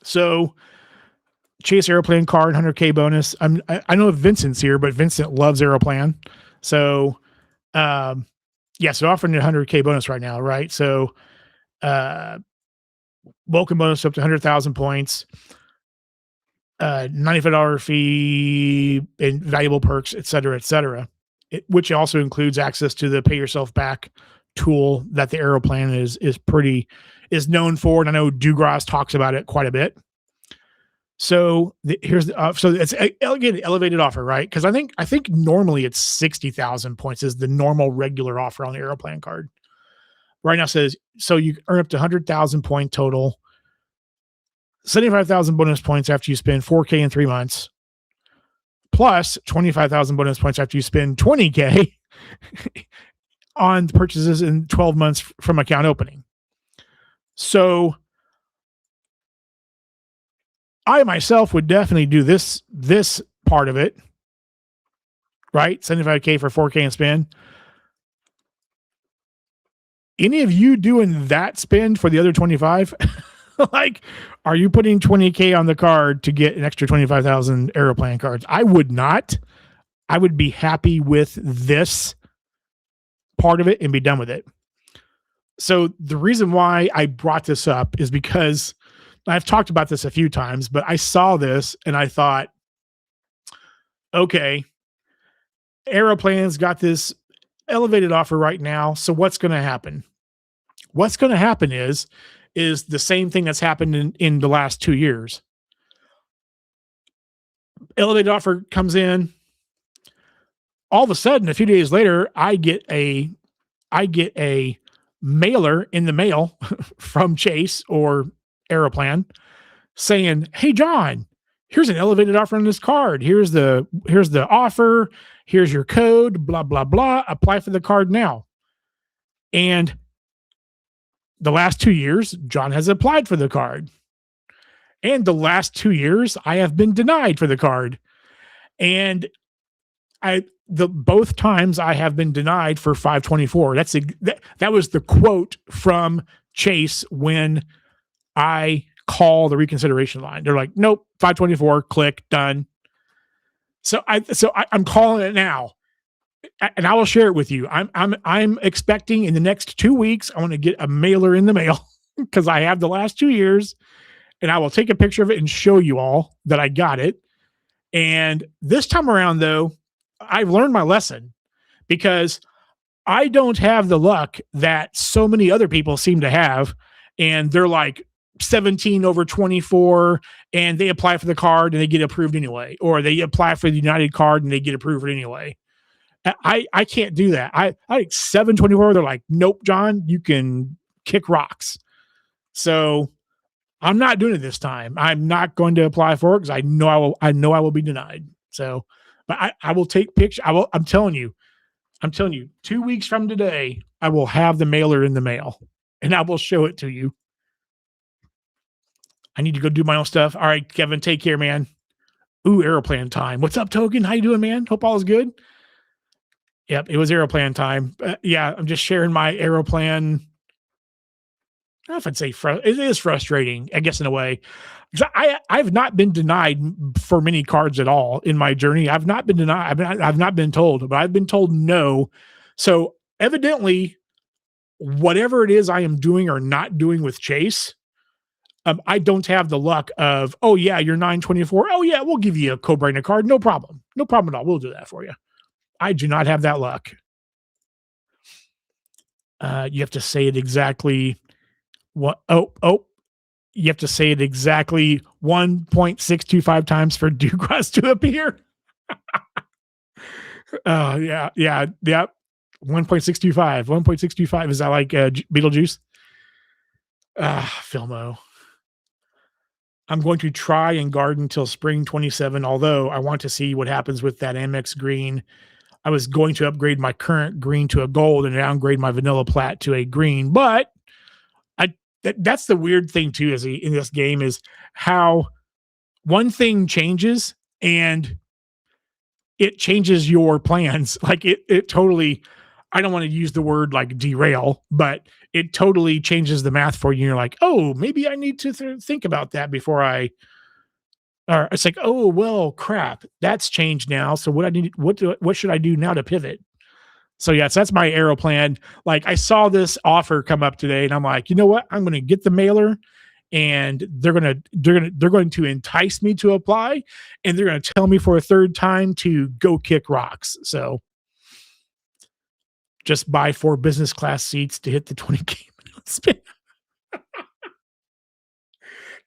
So Chase Aeroplan card, 100K bonus. I know Vincent's here, but Vincent loves Aeroplan. So yeah, so offering a 100K bonus right now, right? So welcome bonus up to 100,000 points, $95 fee and valuable perks, et cetera, which also includes access to the pay yourself back tool that the Aeroplan is known for. And I know Dugras talks about it quite a bit. So here's the so it's again elevated offer, right? Because I think normally it's 60,000 points is the normal regular offer on the Aeroplan card. Right now says so you earn up to 100,000 point total, 75,000 bonus points after you spend 4K in 3 months, plus 25,000 bonus points after you spend 20K on purchases in 12 months from account opening. So I myself would definitely do this part of it, right? 75K for 4K and spend. Any of you doing that spend for the other 25? Like, are you putting 20K on the card to get an extra 25,000 Aeroplan cards? I would not. I would be happy with this part of it and be done with it. So the reason why I brought this up is because I've talked about this a few times, but I saw this and I thought, okay, Aeroplan's got this elevated offer right now. So what's going to happen? What's going to happen is the same thing that's happened in the last 2 years. Elevated offer comes in. All of a sudden, a few days later, I get a mailer in the mail from Chase or Aeroplan saying, "Hey John, here's an elevated offer on this card. Here's the offer. Here's your code, blah, blah, blah. Apply for the card now." And the last 2 years, John has applied for the card. And the last 2 years, I have been denied for the card. And both times I have been denied for 524. That was the quote from Chase when I call the reconsideration line. They're like, "Nope, 524, click, done." So I'm calling it now, and I will share it with you. I'm expecting in the next 2 weeks, I want to get a mailer in the mail because I have the last 2 years, and I will take a picture of it and show you all that I got it. And this time around, though, I've learned my lesson because I don't have the luck that so many other people seem to have, and they're like 17 over 24 and they apply for the card and they get approved anyway, or they apply for the United card and they get approved anyway. I can't do that. I like 724. They're like, "Nope, John, you can kick rocks." So I'm not doing it this time. I'm not going to apply for it because I know I will be denied. So, but I will take pictures. I'm telling you, 2 weeks from today, I will have the mailer in the mail and I will show it to you. I need to go do my own stuff. All right, Kevin, take care, man. Ooh, Aeroplan time. What's up, Token? How you doing, man? Hope all is good. Yep, it was Aeroplan time. Yeah, I'm just sharing my Aeroplan. I don't know if I'd say it is frustrating, I guess, in a way. 'Cause I've not been denied for many cards at all in my journey. I've not been denied. I've not been told, but I've been told no. So evidently, whatever it is I am doing or not doing with Chase, I don't have the luck of, oh yeah, you're 924. Oh yeah, we'll give you a co-branded card. No problem. No problem at all. We'll do that for you. I do not have that luck. You have to say it exactly. What? Oh, you have to say it exactly 1.625 times for Ducross to appear. Oh yeah. 1.625. 1.625. Is that like Beetlejuice? Filmo. I'm going to try and guard until spring 27, although I want to see what happens with that Amex green. I was going to upgrade my current green to a gold and downgrade my vanilla plat to a green, but that's the weird thing too is in this game is how one thing changes and it changes your plans. Like it totally, I don't want to use the word like derail, but it totally changes the math for you. You're like, oh, maybe I need to think about that before or it's like, oh, well, crap, that's changed now. So what should I do now to pivot? So yes, that's my Aeroplan. Like I saw this offer come up today and I'm like, you know what? I'm going to get the mailer and they're going to entice me to apply and they're going to tell me for a third time to go kick rocks. So just buy 4 business class seats to hit the 20K spin.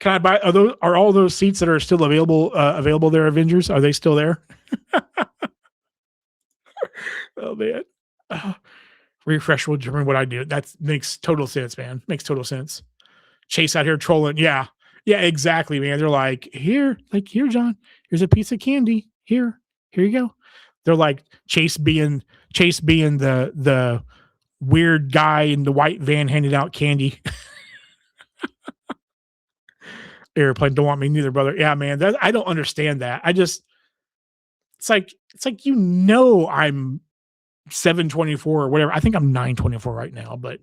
Can I buy are all those seats that are still available there, Avengers? Are they still there? Oh man. Uh, Refresh will determine what I do. That makes total sense, man. Makes total sense. Chase out here trolling. Yeah. Yeah, exactly, man. They're here, John, here's a piece of candy. Here you go. They're like Chase being the weird guy in the white van handing out candy. Airplane don't want me neither, brother. Yeah, man. I don't understand that. It's like I'm 724 or whatever. I think I'm 924 right now, but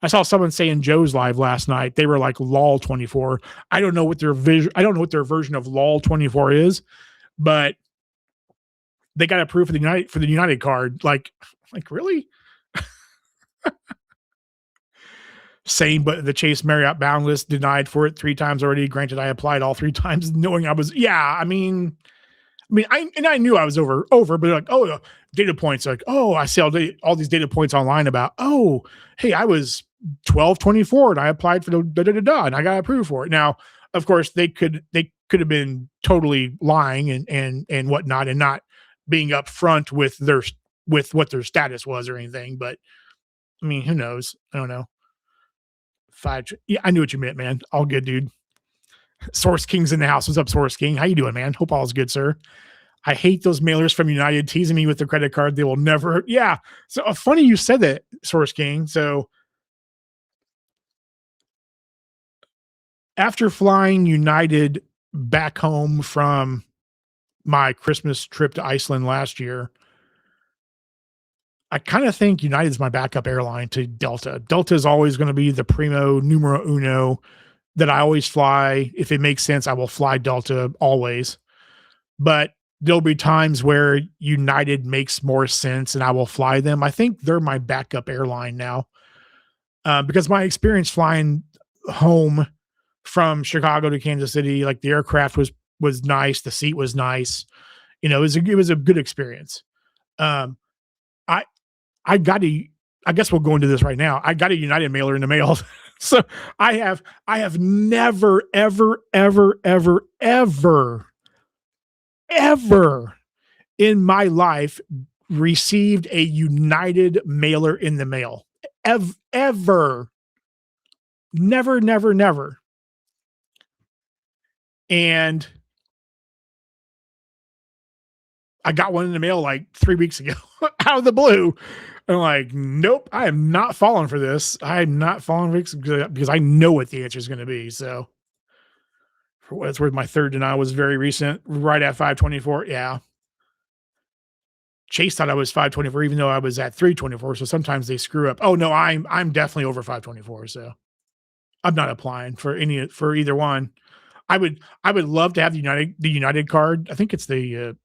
I saw someone say in Joe's live last night, they were like LOL 24. I don't know what their version of LOL 24 is, but they got approved for the United card. Like really? Same, but the Chase Marriott Boundless denied for it 3 times already. Granted, I applied all 3 times knowing I knew I was but like, oh, data points. Like, oh, I see all these data points online about, oh, hey, I was 1224 and I applied for the and I got approved for it. Now, of course, they could have been totally lying and whatnot and not being upfront with what their status was or anything. But I mean, who knows? I don't know. Yeah, I knew what you meant, man. All good, dude. Source King's in the house. What's up, Source King? How you doing, man? Hope all is good, sir. I hate those mailers from United teasing me with the credit card. They will never. Yeah. So funny you said that, Source King. So after flying United back home from my Christmas trip to Iceland last year, I kind of think United's my backup airline to Delta. Delta is always going to be the primo numero uno that I always fly. If it makes sense, I will fly Delta always. But there'll be times where United makes more sense and I will fly them. I think they're my backup airline now because my experience flying home from Chicago to Kansas City, like the aircraft was nice. The seat was nice. It was a good experience. Um, I, I got I guess we'll go into this right now. I got a United mailer in the mail. So I have never, ever, ever, ever, ever in my life received a United mailer in the mail. Ever. Never, never, never. And I got one in the mail like 3 weeks ago out of the blue. I'm like, nope, I am not falling for this. I am not falling for this because I know what the answer is going to be. So for what it's worth, my third denial was very recent, right at 524. Yeah. Chase thought I was 524, even though I was at 324. So sometimes they screw up. Oh no, I'm definitely over 524. So I'm not applying for either one. I would love to have the United card. I think it's the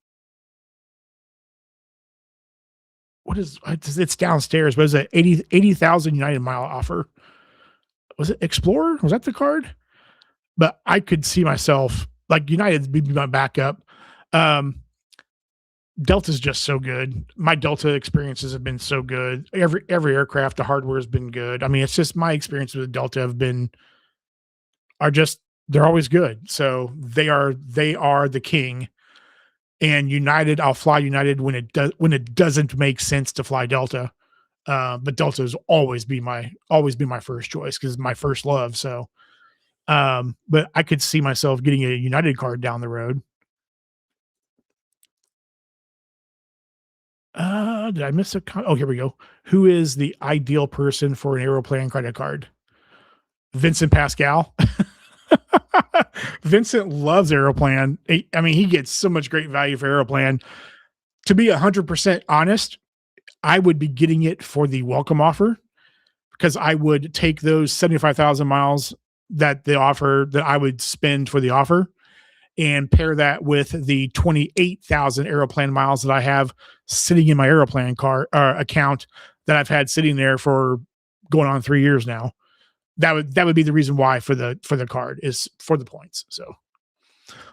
what is it's downstairs, but it's a 80,000 United mile offer. Was it Explorer? Was that the card? But I could see myself like United be my backup. Um, Delta's just so good. My Delta experiences have been so good. Every aircraft, the hardware has been good. I mean, it's just my experiences with Delta are just they're always good. So they are the king. And United, I'll fly United when it doesn't make sense to fly Delta. But Delta is always be my first choice because it's my first love. So, but I could see myself getting a United card down the road. Did I miss oh, here we go. Who is the ideal person for an Aeroplan credit card? Vincent Pascal. Vincent loves Aeroplan. I mean, he gets so much great value for Aeroplan. To be 100% honest, I would be getting it for the welcome offer because I would take those 75,000 miles that I would spend for the offer and pair that with the 28,000 Aeroplan miles that I have sitting in my Aeroplan car account that I've had sitting there for going on 3 years now. That would be the reason why for the card is for the points. So,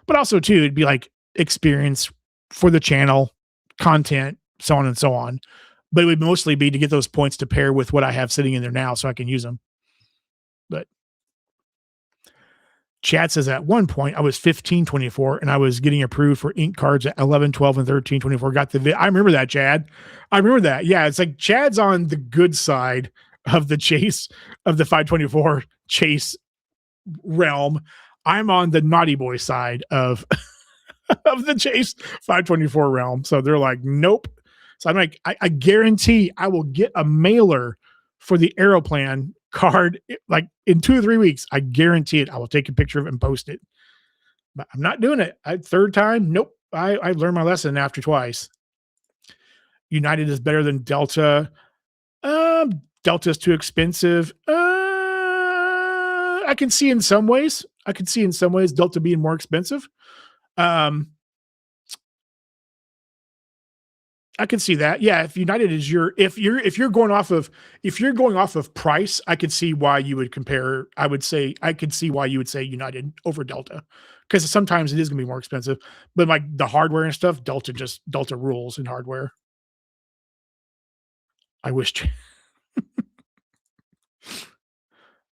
but also too, it'd be like experience for the channel, content, so on and so on. But it would mostly be to get those points to pair with what I have sitting in there now so I can use them. But Chad says at one point I was 1524 and I was getting approved for ink cards at 11, 12, and 1324. I remember that, Chad. I remember that. Yeah, it's like Chad's on the good side of the Chase of the 524 Chase realm. I'm on the naughty boy side of of the Chase 524 realm. So they're like, nope. So I'm like, I guarantee I will get a mailer for the Aeroplan card like in 2 or 3 weeks. I guarantee it. I will take a picture of it and post it. But I'm not doing it. Third time, nope. I learned my lesson after twice. United is better than Delta. Delta is too expensive. I can see in some ways. Delta being more expensive. I can see that. Yeah, if United is if you're going off of price, I could see why you would compare. I could see why you would say United over Delta because sometimes it is going to be more expensive. But like the hardware and stuff, Delta rules in hardware. I wish.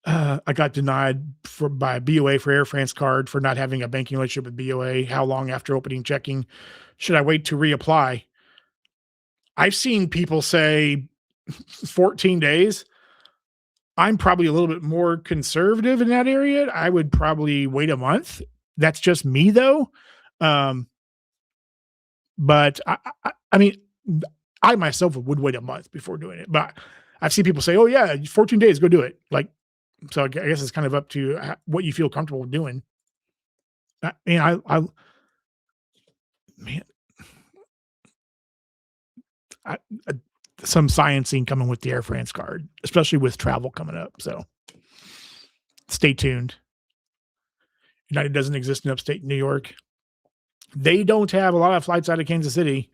I got denied by BOA for Air France card for not having a banking relationship with BOA. How long after opening checking should I wait to reapply? I've seen people say 14 days. I'm probably a little bit more conservative in that area. I would probably wait a month. That's just me though. But I mean, I myself would wait a month before doing it, but I've seen people say, oh yeah, 14 days, go do it. Like, so I guess it's kind of up to what you feel comfortable doing. Man, I, I, some sciencing coming with the Air France card, especially with travel coming up. So stay tuned. United doesn't exist in upstate New York. They don't have a lot of flights out of Kansas City.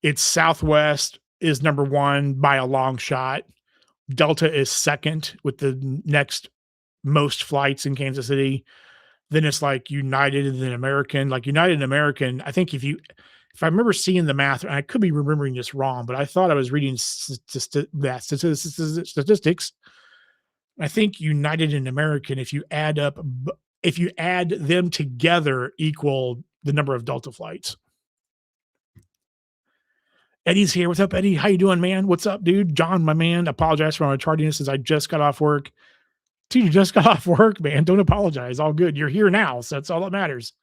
It's Southwest is number one by a long shot. Delta is second with the next most flights in Kansas City. Then it's like United and then American. Like United and American, I think if I remember seeing the math, and I could be remembering this wrong, but I thought I was reading statistics. I think United and American, if you add them together, equal the number of Delta flights. Eddie's here. What's up, Eddie? How you doing, man? What's up, dude? John, my man. Apologize for my tardiness since I just got off work. Dude, you just got off work, man. Don't apologize. All good. You're here now, so that's all that matters.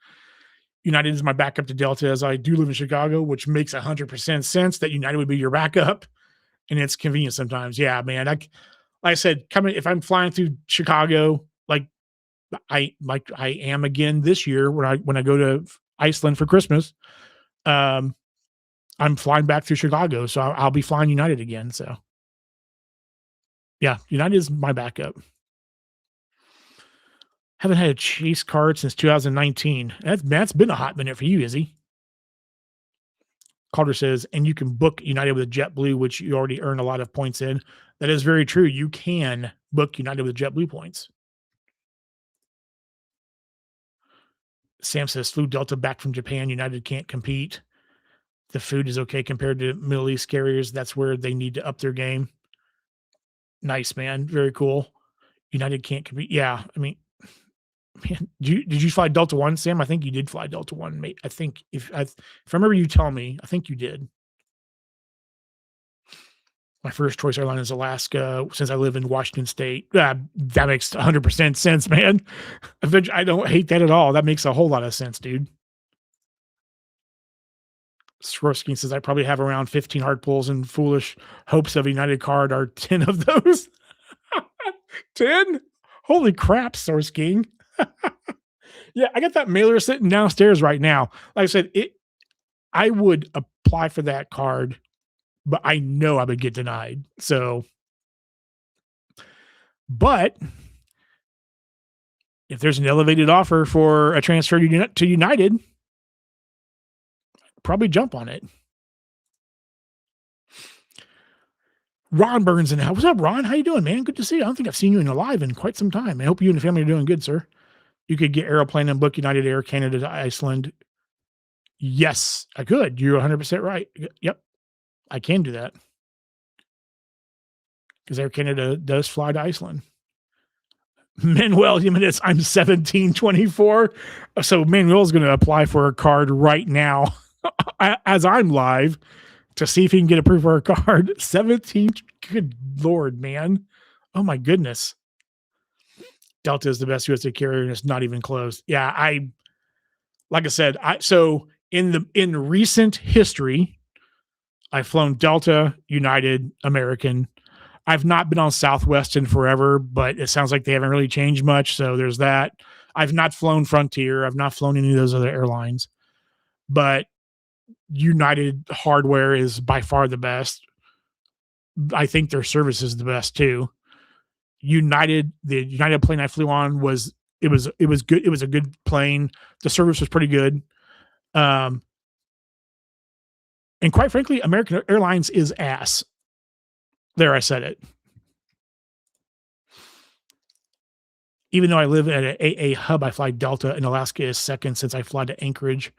United is my backup to Delta, as I do live in Chicago, which makes 100% sense that United would be your backup, and it's convenient sometimes. Yeah, man. Like I said, if I'm flying through Chicago, like I am again this year when I go to Iceland for Christmas. I'm flying back through Chicago, so I'll be flying United again. So yeah, United is my backup. Haven't had a Chase card since 2019. That's been a hot minute for you, Izzy. Calder says, and you can book United with JetBlue, which you already earn a lot of points in. That is very true. You can book United with JetBlue points. Sam says, flew Delta back from Japan. United can't compete. The food is okay compared to Middle East carriers. That's where they need to up their game. Nice, man. Very cool. United can't compete. Yeah, I mean, man, did you fly Delta One, Sam? I think you did fly Delta One, mate. I think if I remember you telling me, I think you did. My first choice airline is Alaska since I live in Washington State. That makes 100% sense, man. I don't hate that at all. That makes a whole lot of sense, dude. Swarovski says I probably have around 15 hard pulls and foolish hopes of a United card are 10 of those. 10? Holy crap, Swarovski. Yeah, I got that mailer sitting downstairs right now. Like I said, I would apply for that card, but I know I would get denied. So, but if there's an elevated offer for a transfer to United, probably jump on it. Ron Burns in the house. What's up, Ron? How you doing, man? Good to see you. I don't think I've seen you in live in quite some time. I hope you and the family are doing good, sir. You could get Aeroplan and book United Air Canada to Iceland. Yes, I could. You're 100% right. Yep, I can do that. Because Air Canada does fly to Iceland. Manuel Jimenez, I'm 1724. So Manuel's going to apply for a card right now as I'm live to see if he can get approved for a card. 17. Good Lord, man. Oh my goodness. Delta is the best USA carrier and it's not even close. Yeah, like I said, so in recent history, I've flown Delta, United, American. I've not been on Southwest in forever, but it sounds like they haven't really changed much. So there's that. I've not flown Frontier. I've not flown any of those other airlines, but United hardware is by far the best. I think their service is the best too. The United plane I flew on was good. It was a good plane. The service was pretty good. And quite frankly, American Airlines is ass. There, I said it. Even though I live at a hub, I fly Delta, and Alaska is second since I fly to Anchorage.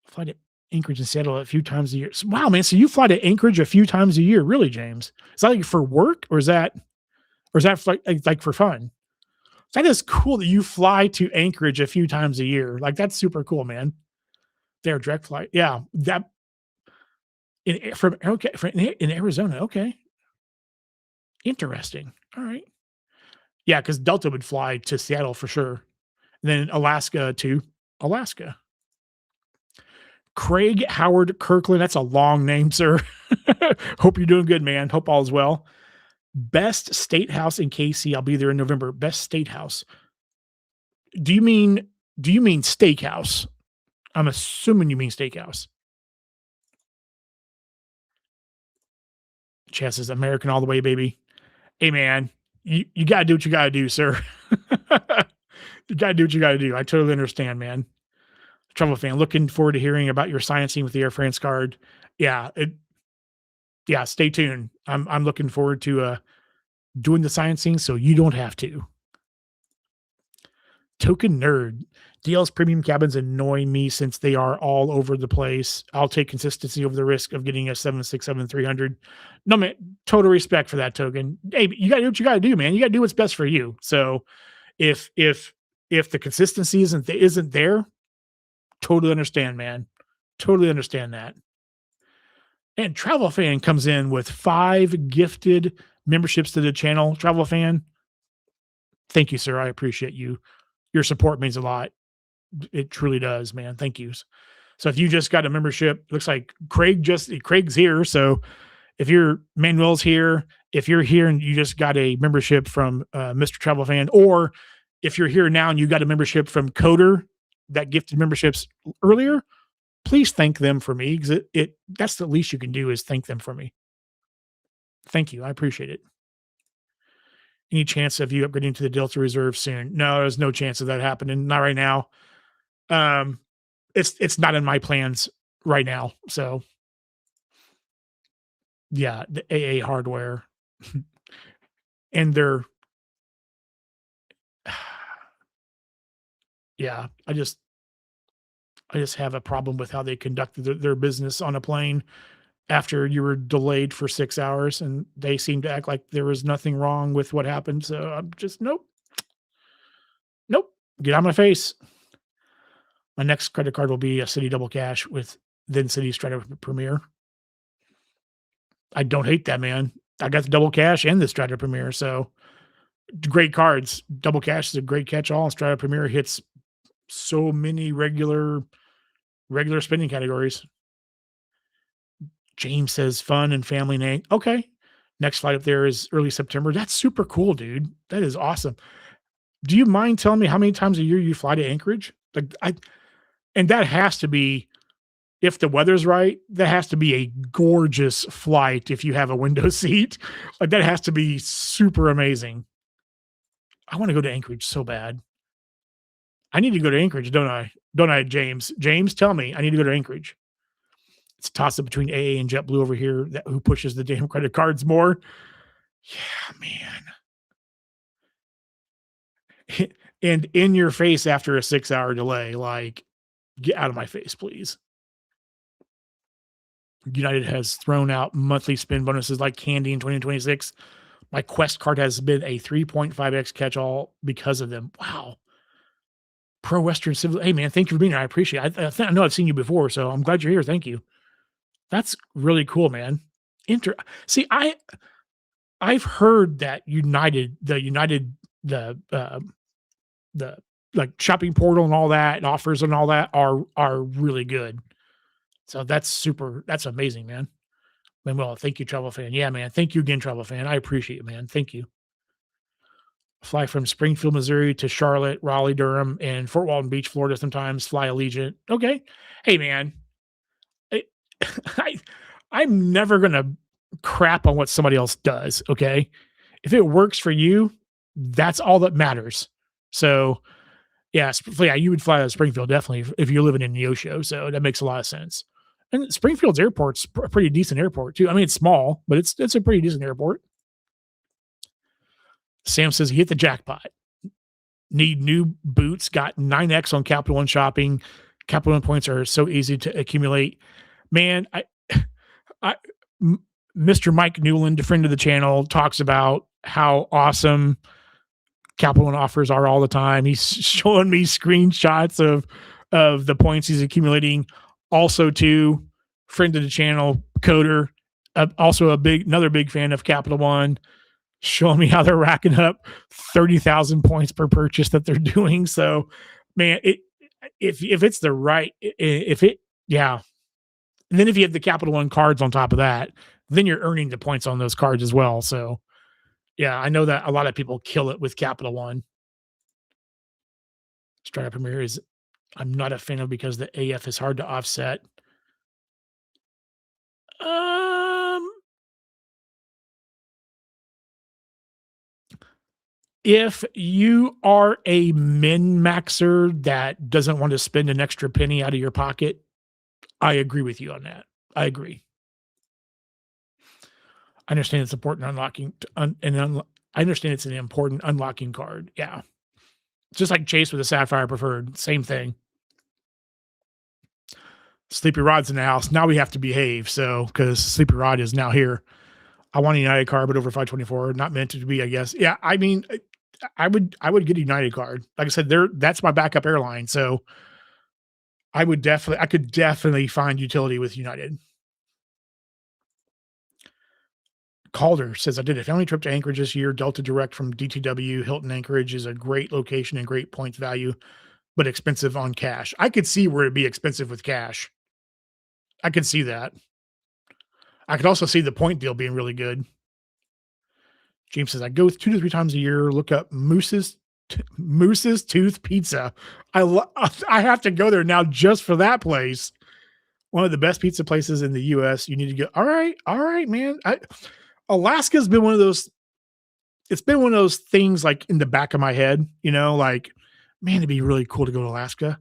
I fly to Anchorage and Seattle a few times a year. So, wow, man! So you fly to Anchorage a few times a year, really, James? Is that like for work, or is that like for fun? That is cool that you fly to Anchorage a few times a year. Like that's super cool, man. They're direct flight, yeah. That in Arizona, okay. Interesting. All right. Yeah, because Delta would fly to Seattle for sure. And then Alaska to Alaska. Craig Howard Kirkland. That's a long name, sir. Hope you're doing good, man. Hope all is well. Best State House in KC. I'll be there in November. Best State House. Do you mean steakhouse? I'm assuming you mean steakhouse. Chess is American all the way, baby. Hey, man, you got to do what you got to do, sir. You got to do what you got to do. I totally understand, man. Travel fan, looking forward to hearing about your sciencing with the Air France card. Yeah, stay tuned. I'm looking forward to doing the sciencing so you don't have to. Token nerd. DL's premium cabins annoy me since they are all over the place. I'll take consistency over the risk of getting a 767-300. No, man, total respect for that, Token. Hey, you got to do what you got to do, man. You got to do what's best for you. So if the consistency isn't there, totally understand, man. Totally understand that. And Travel Fan comes in with 5 gifted memberships to the channel. Travel Fan, thank you, sir. I appreciate you. Your support means a lot. It truly does, man. Thank you. So if you just got a membership, looks like Craig's here. So if Manuel's here, if you're here and you just got a membership from Mr. Travel Fan, or if you're here now and you got a membership from Coder that gifted memberships earlier, please thank them for me because that's the least you can do is thank them for me. Thank you. I appreciate it. Any chance of you upgrading to the Delta Reserve soon? No, there's no chance of that happening. Not right now. Um, it's not in my plans right now. So yeah, the AA hardware and their yeah, I just have a problem with how they conducted their business on a plane after you were delayed for 6 hours, and they seem to act like there was nothing wrong with what happened. So I'm just nope, nope, get out of my face. My next credit card will be a City Double Cash with then City Strata Premier. I don't hate that, man. I got the Double Cash and the Strata Premier, so great cards. Double Cash is a great catch-all, and Strata Premier hits so many regular spending categories. James says fun and family name. Okay. Next flight up there is early September. That's super cool, dude. That is awesome. Do you mind telling me how many times a year you fly to Anchorage? And that has to be, if the weather's right, that has to be a gorgeous flight if you have a window seat. Like that has to be super amazing. I want to go to Anchorage so bad. I need to go to Anchorage, don't I? Don't I, James? James, tell me I need to go to Anchorage. It's a toss up between AA and JetBlue over here. Who pushes the damn credit cards more? Yeah, man. And in your face after a 6-hour delay, like, get out of my face, please. United has thrown out monthly spend bonuses like candy in 2026. My Quest card has been a 3.5x catch all because of them. Wow. Pro Western Civil. Hey, man, thank you for being here. I appreciate it. I know I've seen you before, so I'm glad you're here. Thank you. That's really cool, man. See, I've heard that the like shopping portal and all that and offers and all that are really good. So that's amazing, man. Manuel, thank you, Travel Fan. Yeah, man. Thank you again, Travel Fan. I appreciate it, man. Thank you. Fly from Springfield, Missouri to Charlotte, Raleigh, Durham, and Fort Walton Beach, Florida sometimes. Fly Allegiant. Okay. Hey, man. I, I I'm never gonna crap on what somebody else does. Okay. If it works for you, that's all that matters. So yeah, you would fly to Springfield definitely if you're living in Neosho. So that makes a lot of sense. And Springfield's airport's a pretty decent airport too. I mean, it's small, but it's a pretty decent airport. Sam says he hit the jackpot. Need new boots. Got 9x on Capital One shopping. Capital One points are so easy to accumulate. Man, I, Mr. Mike Newland, a friend of the channel, talks about how awesome Capital One offers are all the time. He's showing me screenshots of the points he's accumulating. Also, too, friend of the channel, Coder, also another big fan of Capital One, showing me how they're racking up 30,000 points per purchase that they're doing. So, man, if it's the right, yeah. And then if you have the Capital One cards on top of that, then you're earning the points on those cards as well. So, yeah, I know that a lot of people kill it with Capital One. Strata Premier I'm not a fan of because the AF is hard to offset. If you are a min-maxer that doesn't want to spend an extra penny out of your pocket, I agree with you on that. I agree. I understand it's important unlocking, I understand it's an important unlocking card. Yeah. Just like Chase with the Sapphire Preferred, same thing. Sleepy Rod's in the house. Now we have to behave. So, because Sleepy Rod is now here. I want a United card, but over 524, not meant to be, I guess. Yeah. I mean, I would get a United card. Like I said, that's my backup airline. So I could definitely find utility with United. Calder says, I did a family trip to Anchorage this year. Delta Direct from DTW. Hilton Anchorage is a great location and great points value, but expensive on cash. I could see where it'd be expensive with cash. I could see that. I could also see the point deal being really good. James says, I go 2 to 3 times a year, look up Moose's Tooth Pizza. I have to go there now just for that place. one of the best pizza places in the US. You need to go. All right, man. Alaska's been one of those. It's been one of those things like in the back of my head, like, man, it'd be really cool to go to Alaska.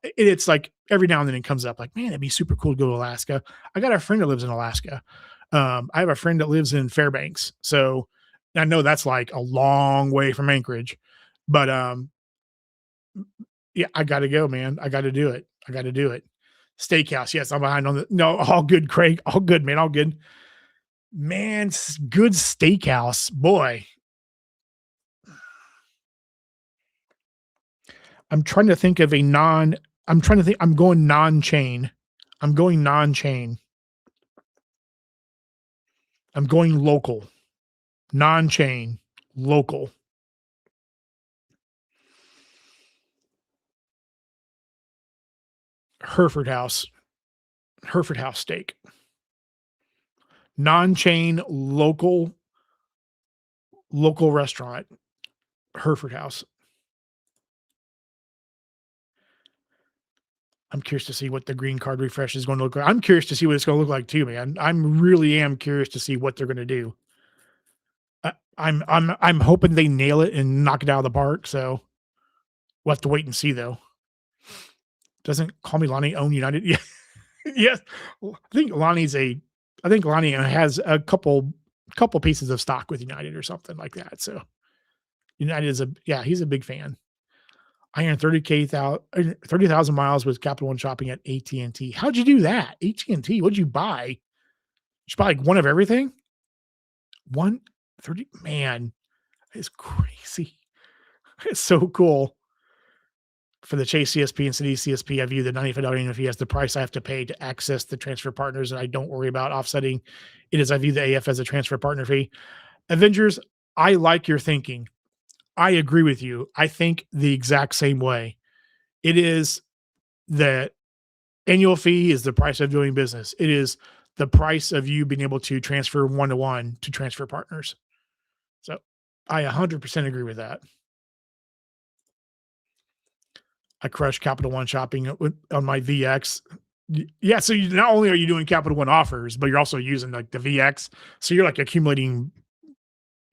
It's like every now and then it comes up like, man, it'd be super cool to go to Alaska. I got a friend that lives in Alaska. I have a friend that lives in Fairbanks. So I know that's like a long way from Anchorage, but yeah, I got to go, man. I got to do it. I got to do it. Steakhouse. Yes, I'm behind on the, no, all good, Craig. All good, man. All good. Man, good steakhouse. Boy, I'm trying to think of a non, I'm trying to think, I'm going non-chain. I'm going non-chain. I'm going local, non-chain, local. Hereford House, Hereford House steak. Non-chain, local restaurant, Hereford House. I'm curious to see what the green card refresh is going to look like. I'm curious to see what it's going to look like too, man. I'm really am curious to see what they're going to do. I'm hoping they nail it and knock it out of the park. So we'll have to wait and see though. Doesn't Call Me Lonnie own United? Yeah. Yes. I think Lonnie has a couple pieces of stock with United or something like that. So United is he's a big fan. I earned 30,000 miles with Capital One shopping at AT&T. How'd you do that? AT&T, what'd you buy? Did you buy like one of everything? 130, man, it's crazy. It's so cool. For the Chase CSP and City CSP, I view the $95 annual fee as the price I have to pay to access the transfer partners, and I don't worry about offsetting it as I view the AF as a transfer partner fee. Avengers, I like your thinking. I agree with you. I think the exact same way. It is the annual fee is the price of doing business. It is the price of you being able to transfer one-to-one to transfer partners. So I 100% agree with that. I crush Capital One shopping on my VX. Yeah, so not only are you doing Capital One offers, but you're also using like the VX. So you're like accumulating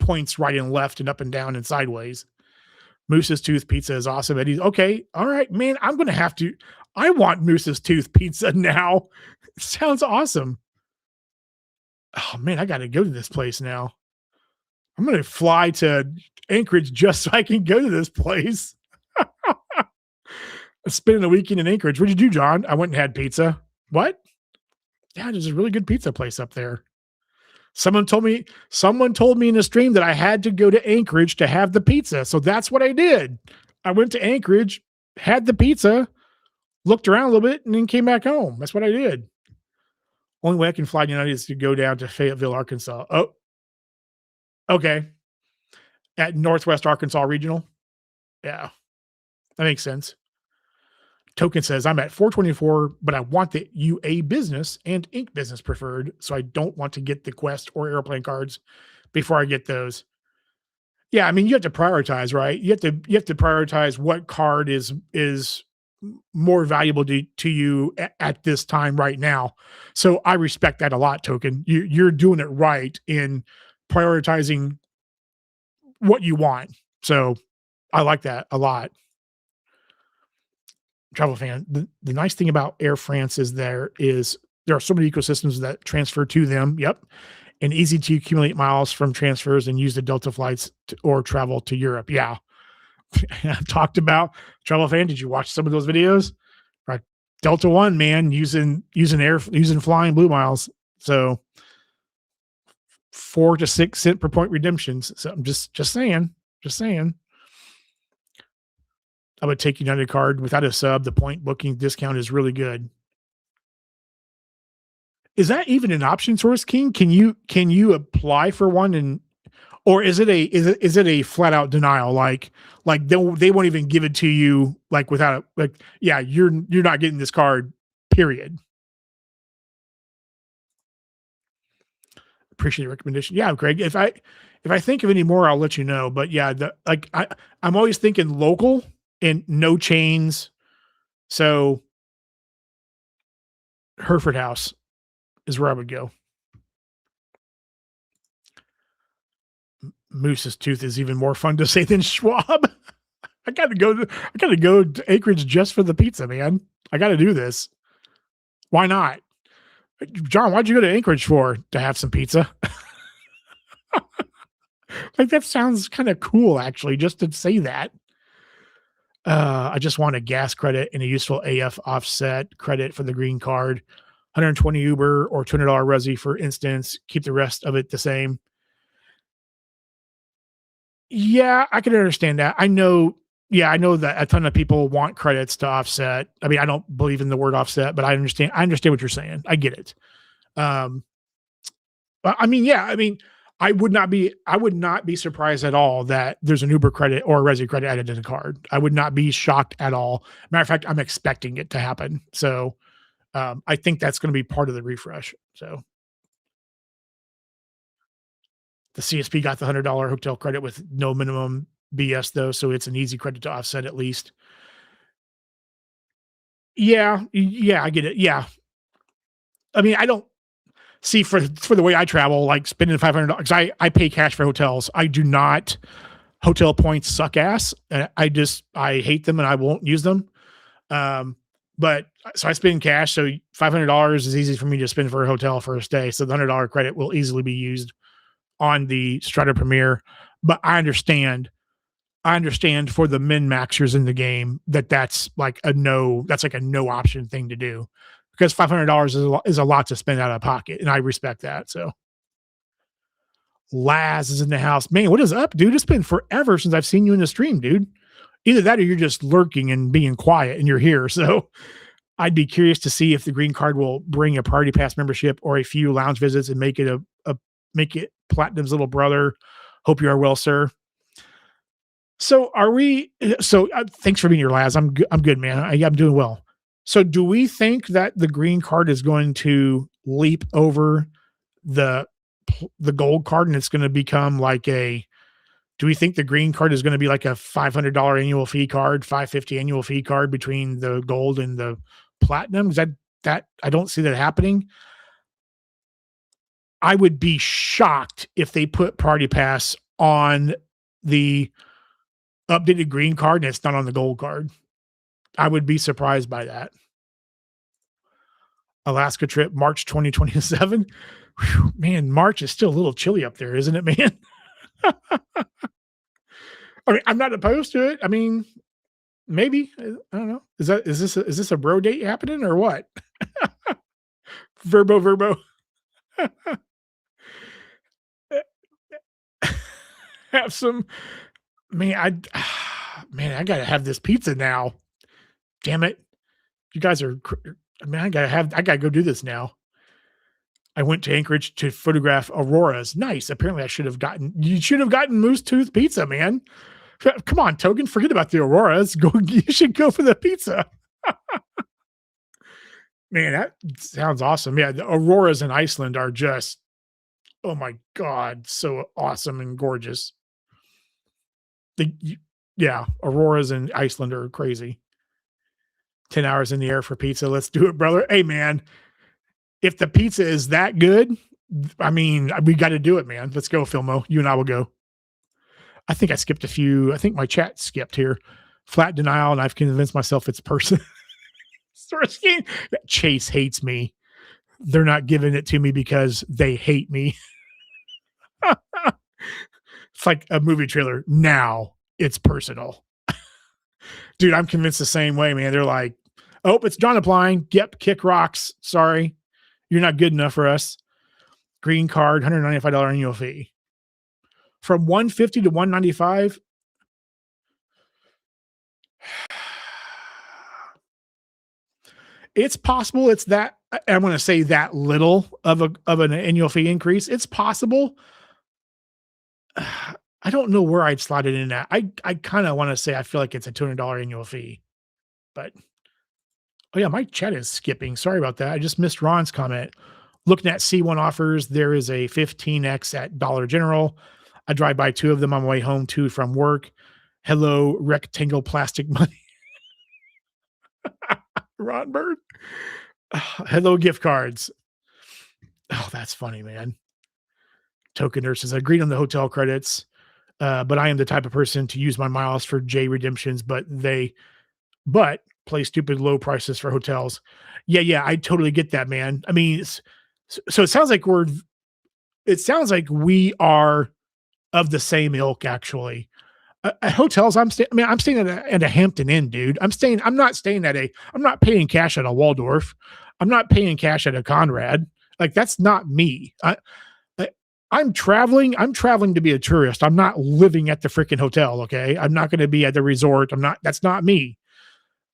points right and left and up and down and sideways. Moose's Tooth Pizza is awesome. Eddie's okay. All right, man. I'm going to have to. I want Moose's Tooth Pizza now. It sounds awesome. Oh, man. I got to go to this place now. I'm going to fly to Anchorage just so I can go to this place. Spending a weekend in Anchorage. What'd you do, John? I went and had pizza. What? Yeah, there's a really good pizza place up there. Someone told me in a stream that I had to go to Anchorage to have the pizza. So that's what I did. I went to Anchorage, had the pizza, looked around a little bit, and then came back home. That's what I did. Only way I can fly to United is to go down to Fayetteville, Arkansas. Oh, okay. At Northwest Arkansas Regional. Yeah, that makes sense. Token says, I'm at 424, but I want the UA business and Ink business preferred, so I don't want to get the Quest or Aeroplan cards before I get those. Yeah, I mean, you have to prioritize, right? You have to prioritize what card is more valuable to you at this time right now. So I respect that a lot, Token. You're doing it right in prioritizing what you want. So I like that a lot. Travel fan. The nice thing about Air France is there are so many ecosystems that transfer to them. Yep. And easy to accumulate miles from transfers and use the Delta flights or travel to Europe. Yeah. I've talked about Travel fan. Did you watch some of those videos? Right. Delta One, man, using flying blue miles. So 4 to 6 cent per point redemptions. So I'm just saying. I would take United card without a sub. The point booking discount is really good. Is that even an option, Source King? Can you apply for one or is it a flat out denial? Like they won't even give it to you like without you're not getting this card, period. Appreciate the recommendation. Yeah, Craig. If I think of any more, I'll let you know. But yeah, I'm always thinking local and no chains. So Hereford House is where I would go. Moose's Tooth is even more fun to say than Schwab. I gotta go to Acreage just for the pizza, man. I gotta do this. Why not? John, why'd you go to Anchorage for? To have some pizza? Like, that sounds kind of cool, actually, just to say that. I just want a gas credit and a useful AF offset credit for the green card. 120 Uber or $200 Resi, for instance. Keep the rest of it the same. Yeah, I can understand that. I know that a ton of people want credits to offset. I mean, I don't believe in the word offset, but I understand what you're saying. I get it. Um, but I mean, yeah, I mean, I would not be surprised at all that there's an Uber credit or a Resi credit added to the card. I would not be shocked at all. Matter of fact, I'm expecting it to happen. So I think that's going to be part of the refresh. So the CSP got the $100 hotel credit with no minimum BS though, so it's an easy credit to offset at least. Yeah, yeah, I get it. Yeah, I mean, I don't see for the way I travel, like spending $500. I pay cash for hotels. I do not. Hotel points suck ass. I hate them and I won't use them. Um, but so I spend cash. So $500 is easy for me to spend for a hotel for a stay. So the $100 credit will easily be used on the Strider Premier. But I understand for the min maxers in the game that's like a no, that's like a no option thing to do because $500 is a lot to spend out of pocket. And I respect that. So Laz is in the house. Man, what is up, dude? It's been forever since I've seen you in the stream, dude. Either that or you're just lurking and being quiet and you're here. So I'd be curious to see if the green card will bring a party pass membership or a few lounge visits and make it make it Platinum's little brother. Hope you are well, sir. So are we? So thanks for being here, Laz. I'm good, man. I'm doing well. So do we think that the green card is going to leap over the the gold card and it's going to become like a? Do we think the green card is going to be like a $500 annual fee card, 550 annual fee card between the gold and the platinum? Is that I don't see that happening. I would be shocked if they put Party Pass on the updated green card and it's not on the gold card. I would be surprised by that. Alaska trip, March 2027. Whew, man, March is still a little chilly up there, isn't it, man? I mean, I'm not opposed to it. I mean, maybe. I don't know. Is this a bro date happening or what? Verbo. Have some man, I gotta have this pizza now. Damn it. You guys are man, I gotta go do this now. I went to Anchorage to photograph auroras. Nice. Apparently you should have gotten Moose Tooth pizza, man. Come on, Token, forget about the auroras. You should go for the pizza. Man, that sounds awesome. Yeah, the auroras in Iceland are just, oh my God, so awesome and gorgeous. The, yeah, auroras in Iceland are crazy. 10 hours in the air for pizza. Let's do it, brother. Hey, man, if the pizza is that good, I mean, we got to do it, man. Let's go, Filmo. You and I will go. I think I skipped a few. I think my chat skipped here. Flat denial, and I've convinced myself it's person. Chase hates me. They're not giving it to me because they hate me. It's like a movie trailer. Now it's personal. Dude, I'm convinced the same way, man. They're like, oh, it's John applying. Yep, kick rocks. Sorry. You're not good enough for us. Green card, $195 annual fee. From 150 to 195. It's possible it's that I'm going to say that little of an annual fee increase. It's possible. I don't know where I'd slot it in at. I kind of want to say I feel like it's a $200 annual fee, but oh yeah, my chat is skipping. Sorry about that. I just missed Ron's comment. Looking at C1 offers, there is a 15x at Dollar General. I drive by two of them on my way home too from work. Hello, rectangle plastic money. Ron Bird. Hello, gift cards. Oh, that's funny, man. Token nurses. I agreed on the hotel credits, but I am the type of person to use my miles for J redemptions, but play stupid low prices for hotels. Yeah, yeah, I totally get that, man. I mean, so it sounds like we are of the same ilk, actually. At hotels, I'm staying at a Hampton Inn, dude. I'm not paying cash at a Waldorf. I'm not paying cash at a Conrad. Like, that's not me. I I'm traveling to be a tourist. I'm not living at the freaking hotel, okay? I'm not gonna be at the resort. That's not me.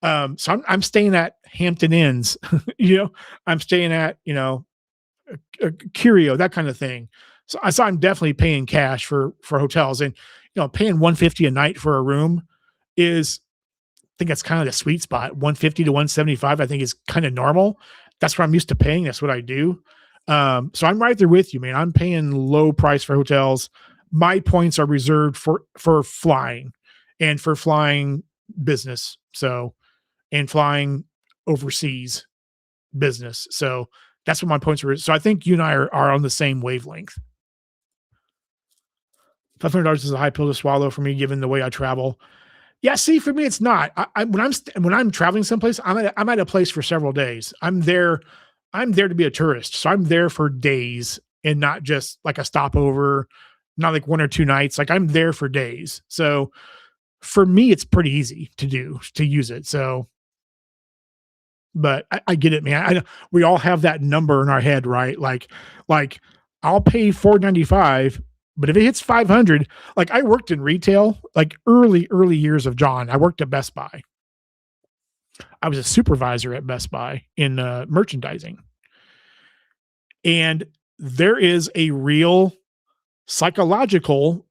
So I'm staying at Hampton Inns, you know, I'm staying at, Curio, that kind of thing. So I'm definitely paying cash for hotels, and paying 150 a night for a room is, I think that's kind of the sweet spot. 150 to 175, I think, is kind of normal. That's what I'm used to paying. That's what I do. So I'm right there with you, man. I'm paying low price for hotels. My points are reserved for flying and for flying business. So, and flying overseas business. So that's what my points were. So I think you and I are on the same wavelength. $500 is a high pill to swallow for me, given the way I travel. Yeah, see, for me, it's not. When I'm traveling someplace, I'm at a place for several days. I'm there to be a tourist, so I'm there for days and not just like a stopover, not like 1 or 2 nights. Like, I'm there for days. So for me, it's pretty easy to use it. So, but I get it, man. We all have that number in our head, right? Like I'll pay 495, but if it hits 500, like, I worked in retail, like early years of John. I worked at Best Buy. I was a supervisor at Best Buy in merchandising, and there is a real psychological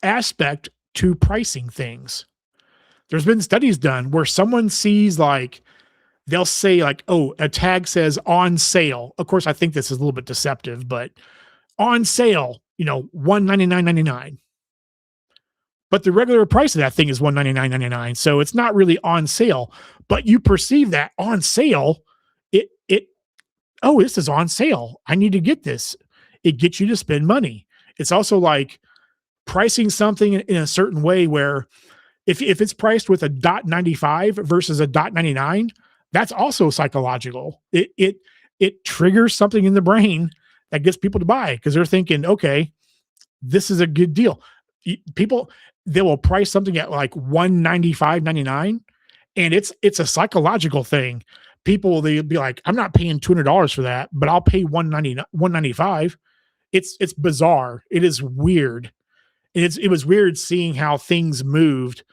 aspect to pricing things. There's been studies done where someone sees, like, they'll say, like, oh, a tag says on sale. Of course, I think this is a little bit deceptive, but on sale, 199.99. But the regular price of that thing is 199.99. So it's not really on sale, but you perceive that on sale. It oh, this is on sale. I need to get this. It gets you to spend money. It's also like pricing something in a certain way where if it's priced with a .95 versus a .99, that's also psychological. It triggers something in the brain that gets people to buy because they're thinking, okay, this is a good deal. People, they will price something at like 195.99, and it's a psychological thing. People, they'll be like, I'm not paying $200 for that, but I'll pay 195. It's bizarre. It is weird. It was weird seeing how things moved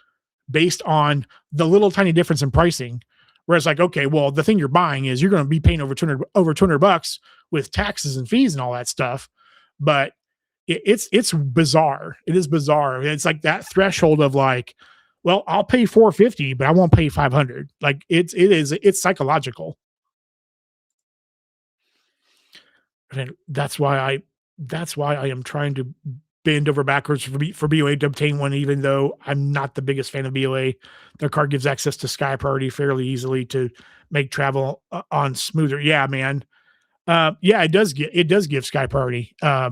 based on the little tiny difference in pricing. Whereas, like, okay, well, the thing you're buying is you're going to be paying over 200 bucks with taxes and fees and all that stuff. But it's bizarre. It is bizarre. It's like that threshold of, like, well, I'll pay 450, but I won't pay 500. Like, it's psychological. And that's why I am trying to bend over backwards for BOA to obtain one, even though I'm not the biggest fan of BOA. Their card gives access to Sky Priority fairly easily to make travel on smoother. Yeah, man. Yeah, it does give Sky Priority. I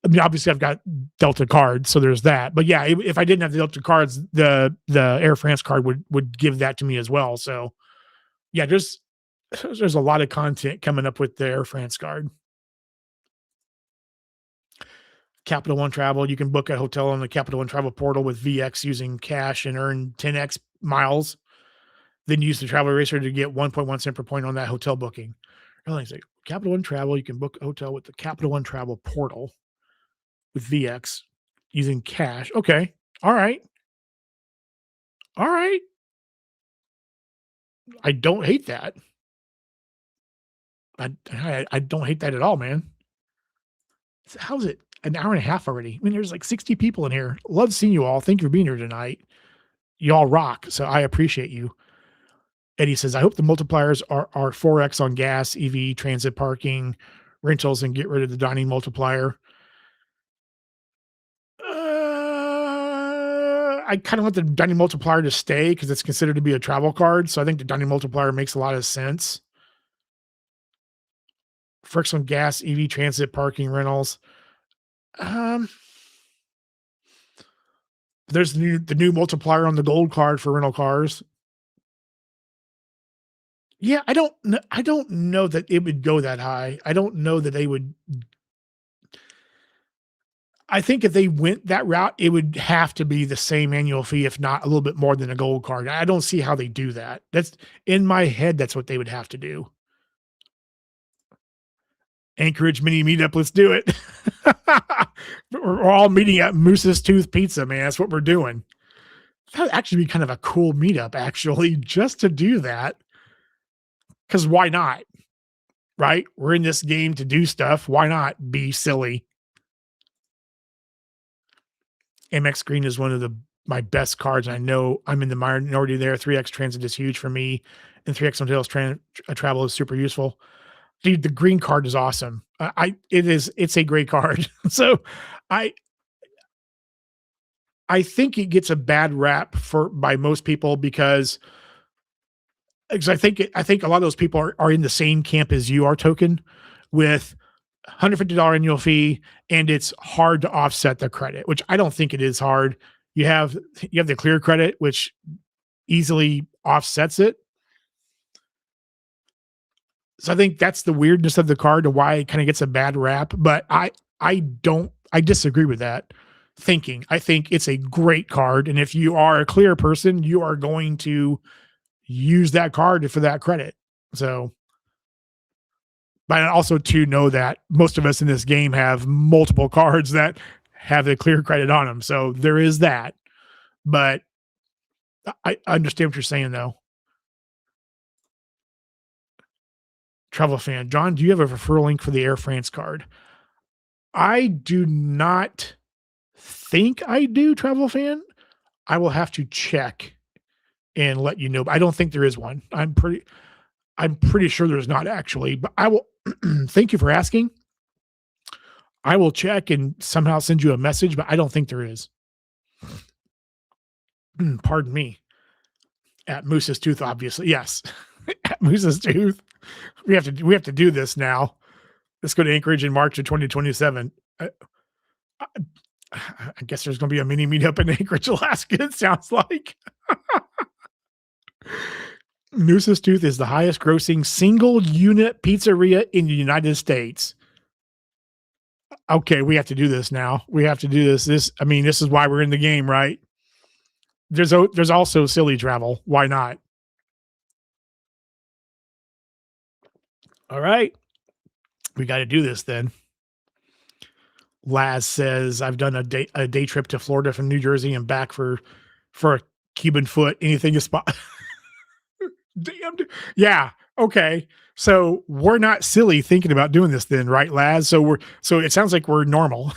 mean, obviously, I've got Delta cards, so there's that. But yeah, if I didn't have the Delta cards, the Air France card would give that to me as well. So yeah, there's a lot of content coming up with the Air France card. Capital One Travel, you can book a hotel on the Capital One Travel portal with VX using cash and earn 10x miles. Then use the travel eraser to get 1.1 cent per point on that hotel booking. Really, like Capital One Travel, you can book a hotel with the Capital One Travel portal with VX using cash. Okay. All right. All right. I don't hate that. I don't hate that at all, man. How's it an hour and a half already? I mean, there's like 60 people in here. Love seeing you all. Thank you for being here tonight. You all rock. So I appreciate you. Eddie says, I hope the multipliers are 4x on gas, EV, transit, parking, rentals, and get rid of the dining multiplier. I kind of want the dining multiplier to stay because it's considered to be a travel card. So I think the dining multiplier makes a lot of sense. Friction gas, EV transit, parking, rentals. Um, there's the new multiplier on the gold card for rental cars. Yeah, I don't know that it would go that high. I don't know that they would. I think if they went that route, it would have to be the same annual fee, if not a little bit more than a gold card. I don't see how they do that. That's in my head, that's what they would have to do. Anchorage mini meetup, let's do it. We're all meeting at Moose's Tooth Pizza, man. That's what we're doing. That would actually be kind of a cool meetup, actually, just to do that. Because why not? Right? We're in this game to do stuff. Why not be silly? MX Green is one of my best cards. I know I'm in the minority there. 3X Transit is huge for me, and 3X Hotels Travel is super useful. Dude, the green card is awesome. It's a great card. So I I think it gets a bad rap by most people because I think a lot of those people are in the same camp as you are, Token, with $150 annual fee, and it's hard to offset the credit, which I don't think it is hard. You have the clear credit, which easily offsets it. So I think that's the weirdness of the card and why it kind of gets a bad rap. But I disagree with that thinking. I think it's a great card, and if you are a clear person, you are going to use that card for that credit. So, but also to know that most of us in this game have multiple cards that have the clear credit on them. So there is that. But I understand what you're saying though. Travel fan. John, do you have a referral link for the Air France card? I do not think I do, Travel fan. I will have to check and let you know. But I don't think there is one. I'm pretty sure there's not actually, but I will thank you for asking. I will check and somehow send you a message, but I don't think there is. Pardon me. At Moose's Tooth, obviously. Yes. At Moose's Tooth. We have to do this now. Let's go to Anchorage in March of 2027. I guess there's going to be a mini meetup in Anchorage, Alaska. It sounds like. Moose's Tooth is the highest grossing single unit pizzeria in the United States. Okay, we have to do this now. We have to do this. This is why we're in the game, right? There's also silly travel. Why not? All right. We got to do this then. Laz says, I've done a day trip to Florida from New Jersey and back for a Cuban foot. Anything is spot. Damn. Yeah. Okay. So we're not silly thinking about doing this then, right, Laz? So it sounds like we're normal.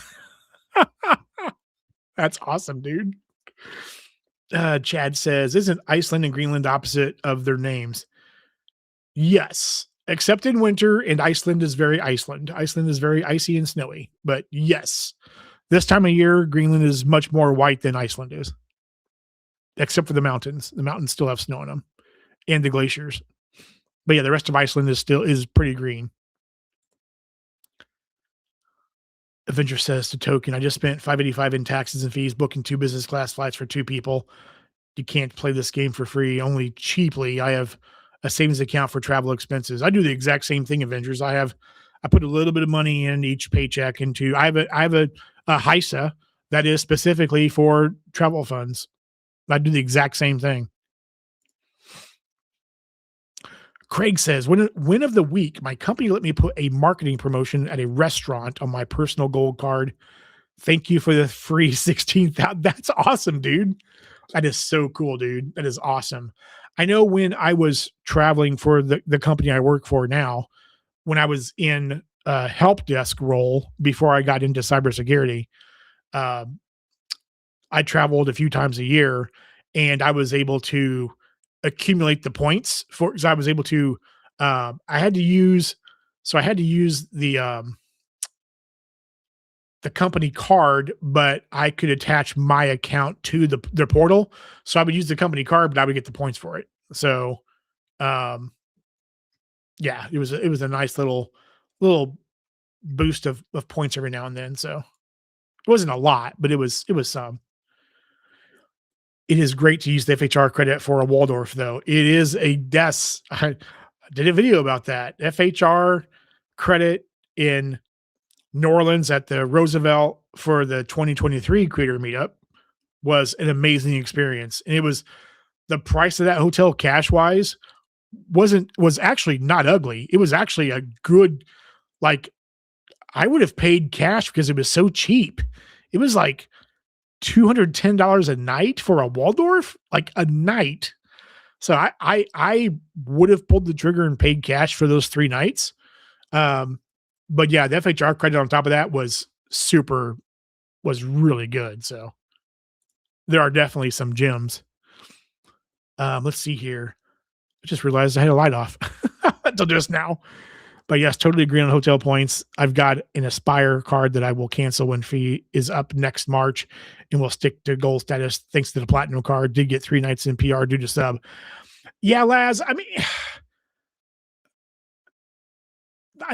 That's awesome, dude. Chad says, isn't Iceland and Greenland opposite of their names? Yes, except in winter, and Iceland is very Iceland. Iceland is very icy and snowy. But yes, this time of year, Greenland is much more white than Iceland is, except for the mountains. The mountains still have snow in them, and the glaciers. But yeah, the rest of Iceland is pretty green. Avenger says to Token, I just spent $585 in taxes and fees booking 2 business class flights for 2 people. You can't play this game for free, only cheaply. I have a savings account for travel expenses. I do the exact same thing, Avengers. I put a little bit of money in each paycheck into, I have a HISA that is specifically for travel funds. I do the exact same thing. Craig says, win of the week, my company let me put a marketing promotion at a restaurant on my personal gold card. Thank you for the free 16,000. That's awesome, dude. That is so cool, dude. That is awesome. I know when I was traveling for the company I work for now, when I was in a help desk role before I got into cybersecurity, I traveled a few times a year, and I was able to accumulate the points because I was able to. I had to use the the company card, but I could attach my account to their portal. So I would use the company card, but I would get the points for it. So um, yeah, it was a nice little boost of points every now and then. So it wasn't a lot, but it was some. It is great to use the FHR credit for a Waldorf, though. It is a des. I did a video about that. FHR credit in New Orleans at the Roosevelt for the 2023 Creator Meetup was an amazing experience, and it was the price of that hotel cash wise was actually not ugly. It was actually a good, like, I would have paid cash because it was so cheap. It was like $210 a night for a Waldorf, like a night. So I would have pulled the trigger and paid cash for those 3 nights. Um, but yeah, the FHR credit on top of that was really good. So there are definitely some gems. Let's see here. I just realized I had a light off until just now. But yes, totally agree on hotel points. I've got an Aspire card that I will cancel when fee is up next March, and we'll stick to gold status thanks to the platinum card. Did get 3 nights in PR due to sub. Yeah, Laz. I mean,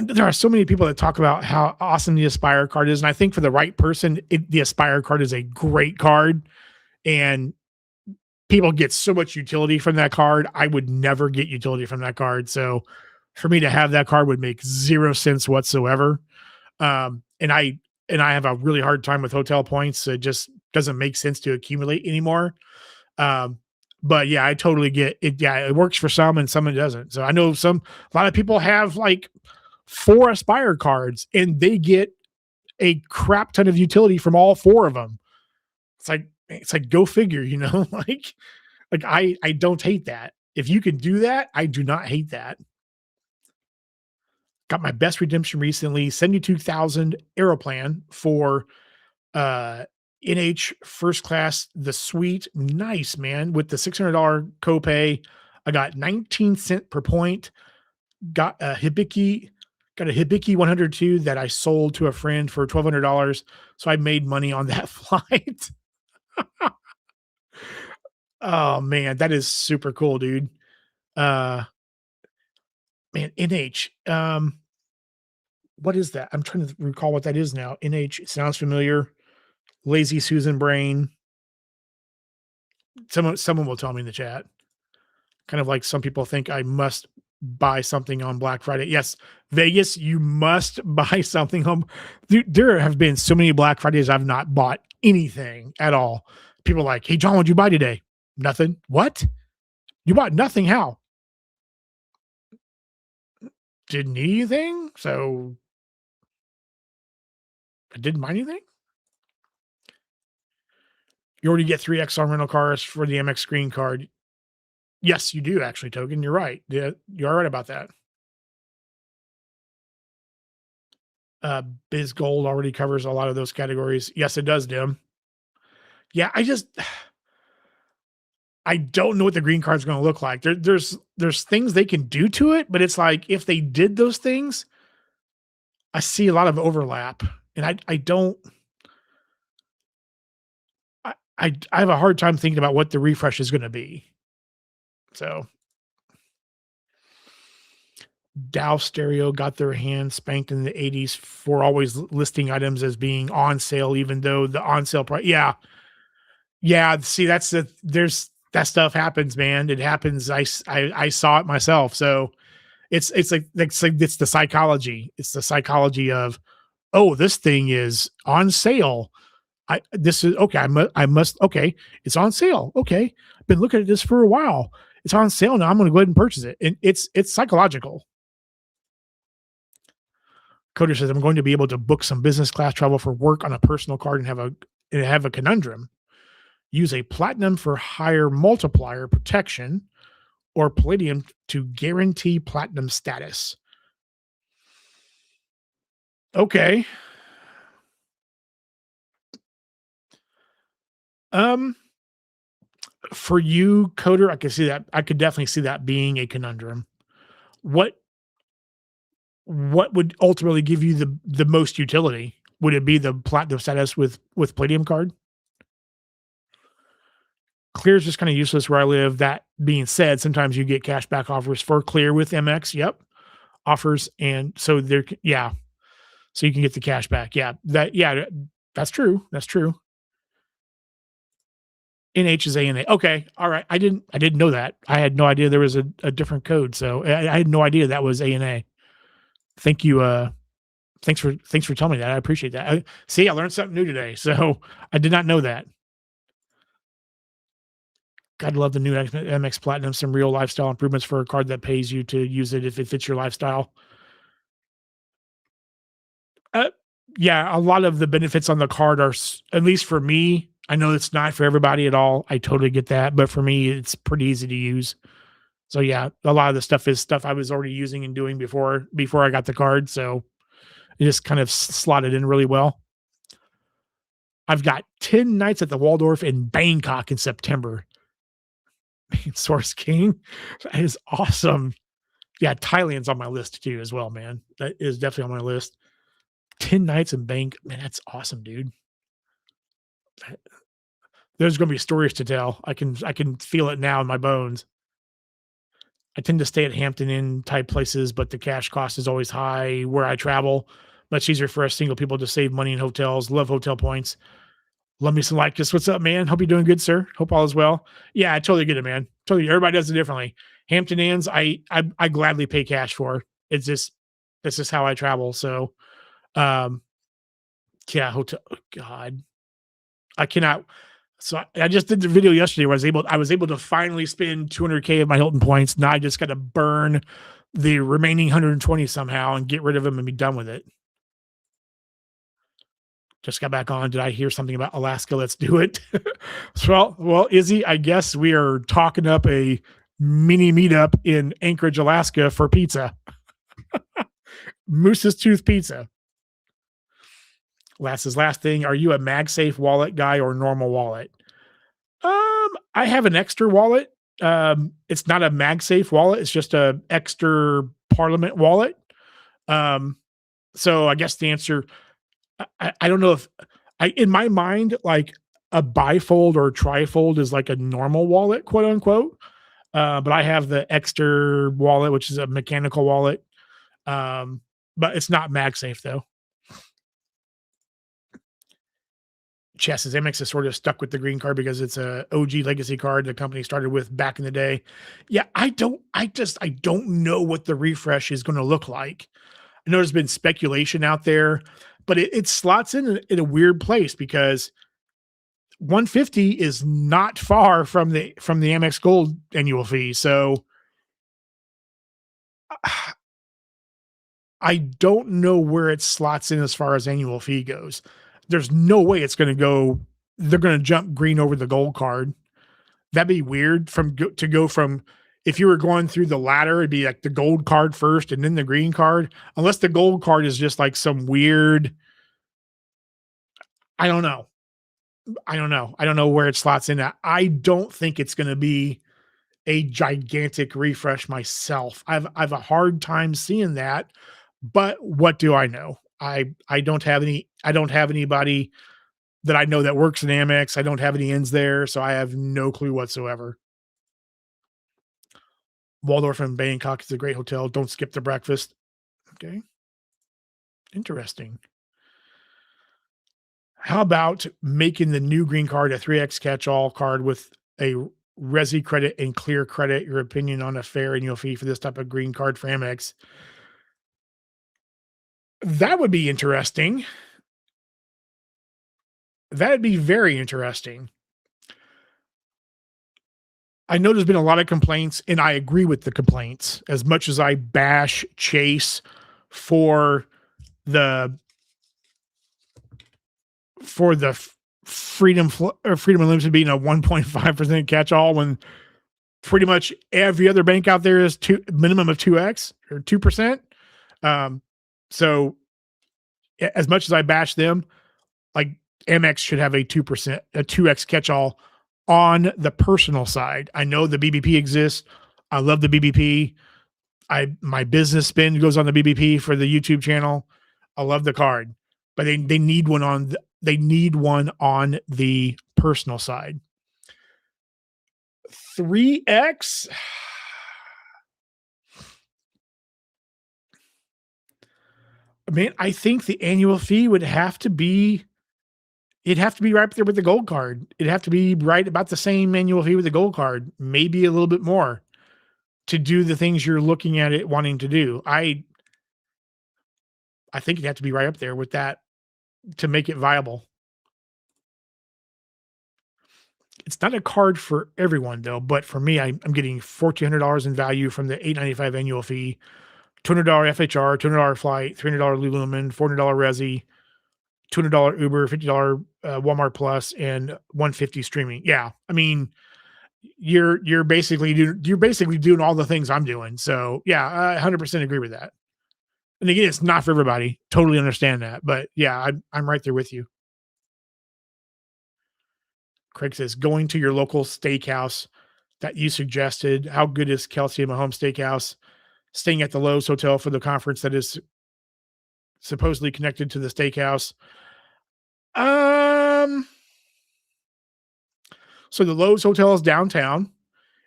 there are so many people that talk about how awesome the Aspire card is, and I think for the right person, the Aspire card is a great card, and people get so much utility from that card. I would never get utility from that card, so for me to have that card would make 0 sense whatsoever. And I have a really hard time with hotel points. It just doesn't make sense to accumulate anymore. Um, but yeah, I totally get it. Yeah, it works for some and some it doesn't. So I know a lot of people have like 4 Aspire cards and they get a crap ton of utility from all 4 of them. It's like go figure, like I don't hate that. If you can do that, I do not hate that. Got my best redemption recently, 72,000 Aeroplan for NH first class, the suite. Nice, man. With the $600 copay, I got 19 cent per point. Got a Hibiki 102 that I sold to a friend for $1,200. So I made money on that flight. Oh man, that is super cool, dude. Uh man, NH. What is that? I'm trying to recall what that is now. NH sounds familiar. Lazy Susan brain. Someone will tell me in the chat. Kind of like some people think I must buy something on Black Friday. Yes, Vegas, you must buy something on. There have been so many Black Fridays I've not bought anything at all. People are like, "Hey John, what'd you buy today?" Nothing. What? You bought nothing? How? Didn't need anything, so I didn't buy anything. You already get 3x on rental cars for the MX Green card. Yes, you do actually, Token. You're right. Yeah, you are right about that. Biz Gold already covers a lot of those categories. Yes, it does, Dim. Yeah, I don't know what the green card is going to look like. There's things they can do to it, but it's like if they did those things, I see a lot of overlap, and I don't. I have a hard time thinking about what the refresh is going to be. So Dow Stereo got their hands spanked in the 80s for always listing items as being on sale, even though the on sale price. Yeah. Yeah. See, there's that stuff happens, man. It happens. I saw it myself. So it's like it's the psychology. It's the psychology of, oh, this thing is on sale. This is okay. I must, okay. It's on sale. Okay. I've been looking at this for a while. It's on sale now. I'm going to go ahead and purchase it. And it's psychological. Coder says, I'm going to be able to book some business class travel for work on a personal card and have a conundrum. Use a platinum for higher multiplier protection or palladium to guarantee platinum status. Okay. For you, Coder, I can see that. I could definitely see that being a conundrum. What would ultimately give you the most utility? Would it be the platinum status with Palladium card? Clear is just kind of useless where I live. That being said, sometimes you get cashback offers for Clear with MX. Yep, offers, and so there, yeah, so you can get the cash back. Yeah, that's true. That's true. NH is ANA. Okay, all right. I didn't know that. I had no idea there was a different code. So I had no idea that was ANA. Thank you. Thanks for telling me that. I appreciate that. See, I learned something new today. So I did not know that. God love the new MX Platinum. Some real lifestyle improvements for a card that pays you to use it if it fits your lifestyle. Uh, yeah, a lot of the benefits on the card are, at least for me, I know it's not for everybody at all. I totally get that, but for me, it's pretty easy to use. So yeah, a lot of the stuff is stuff I was already using and doing before I got the card. So it just kind of slotted in really well. I've got 10 nights at the Waldorf in Bangkok in September. Source King, that is awesome. Yeah, Thailand's on my list too as well, man. That is definitely on my list. 10 nights in Bangkok, man, that's awesome, dude. There's gonna be stories to tell. I can feel it now in my bones. I tend to stay at Hampton Inn type places, but the cash cost is always high where I travel. Much easier for us single people to save money in hotels. Love hotel points. Love me some like this. What's up, man? Hope you're doing good, sir. Hope all is well. Yeah, I totally get it, man. Totally. Everybody does it differently. Hampton Inns, I gladly pay cash for. It's just that's just how I travel. So um yeah, hotel, oh God. I cannot. So I just did the video yesterday where I was able to finally spend 200K of my Hilton points. Now I just got to burn the remaining 120 somehow and get rid of them and be done with it. Just got back on. Did I hear something about Alaska? Let's do it. Well, Izzy, I guess we are talking up a mini meetup in Anchorage, Alaska for pizza. Moose's Tooth Pizza. Last thing. Are you a MagSafe wallet guy or normal wallet? I have an extra wallet. It's not a MagSafe wallet. It's just a extra Parliament wallet. So I guess the answer, I don't know if in my mind, like a bifold or trifold is like a normal wallet, quote unquote. But I have the extra wallet, which is a mechanical wallet. But it's not MagSafe though. Chess's Amex is sort of stuck with the green card because it's a OG legacy card the company started with back in the day. Yeah, I don't know what the refresh is going to look like. I know there's been speculation out there, but it slots in a weird place because 150 is not far from the Amex Gold annual fee. So I don't know where it slots in as far as annual fee goes. There's no way it's going to go. They're going to jump green over the gold card. That'd be weird to go from, if you were going through the ladder, it'd be like the gold card first and then the green card, unless the gold card is just like some weird, I don't know. I don't know where it slots in at. I don't think it's going to be a gigantic refresh myself. I've a hard time seeing that, but what do I know? I don't have anybody that I know that works in Amex. I don't have any ends there, so I have no clue whatsoever. Waldorf in Bangkok is a great hotel. Don't skip the breakfast. Okay. Interesting. How about making the new green card a 3x catch-all card with a Resi credit and clear credit? Your opinion on a fair annual fee for this type of green card for Amex? That would be interesting. That'd be very interesting. I know there's been a lot of complaints, and I agree with the complaints. As much as I bash Chase for the Freedom Unlimited being a 1.5% catch-all, when pretty much every other bank out there is minimum of 2x or 2%. So as much as I bash them, like Amex should have a 2%, a 2x catch-all on the personal side. I know the BBP exists. I love the BBP. My business spin goes on the BBP for the YouTube channel. I love the card. but they need one on they need one on the personal side. 3X. I mean, I think the annual fee would have to be it'd have to be right up there with the gold card. It'd have to be right about the same annual fee with the gold card, maybe a little bit more to do the things you're looking at it wanting to do. I think it'd have to be right up there with that to make it viable. It's not a card for everyone though, but for me, I'm getting $1,400 in value from the $895 annual fee, $200 FHR, $200 flight, $300 Lululemon, $400 Resi, $200 Uber, $50 Walmart Plus, and $150 streaming. Yeah, I mean, you're basically doing all the things I'm doing. So yeah, I 100% agree with that. And again, it's not for everybody. Totally understand that, but yeah, I'm right there with you. Craig says going to your local steakhouse that you suggested. How good is Kelsey and Mahomes Steakhouse? Staying at the Lowe's Hotel for the conference that is supposedly connected to the steakhouse. Um, so the Lowe's Hotel is downtown.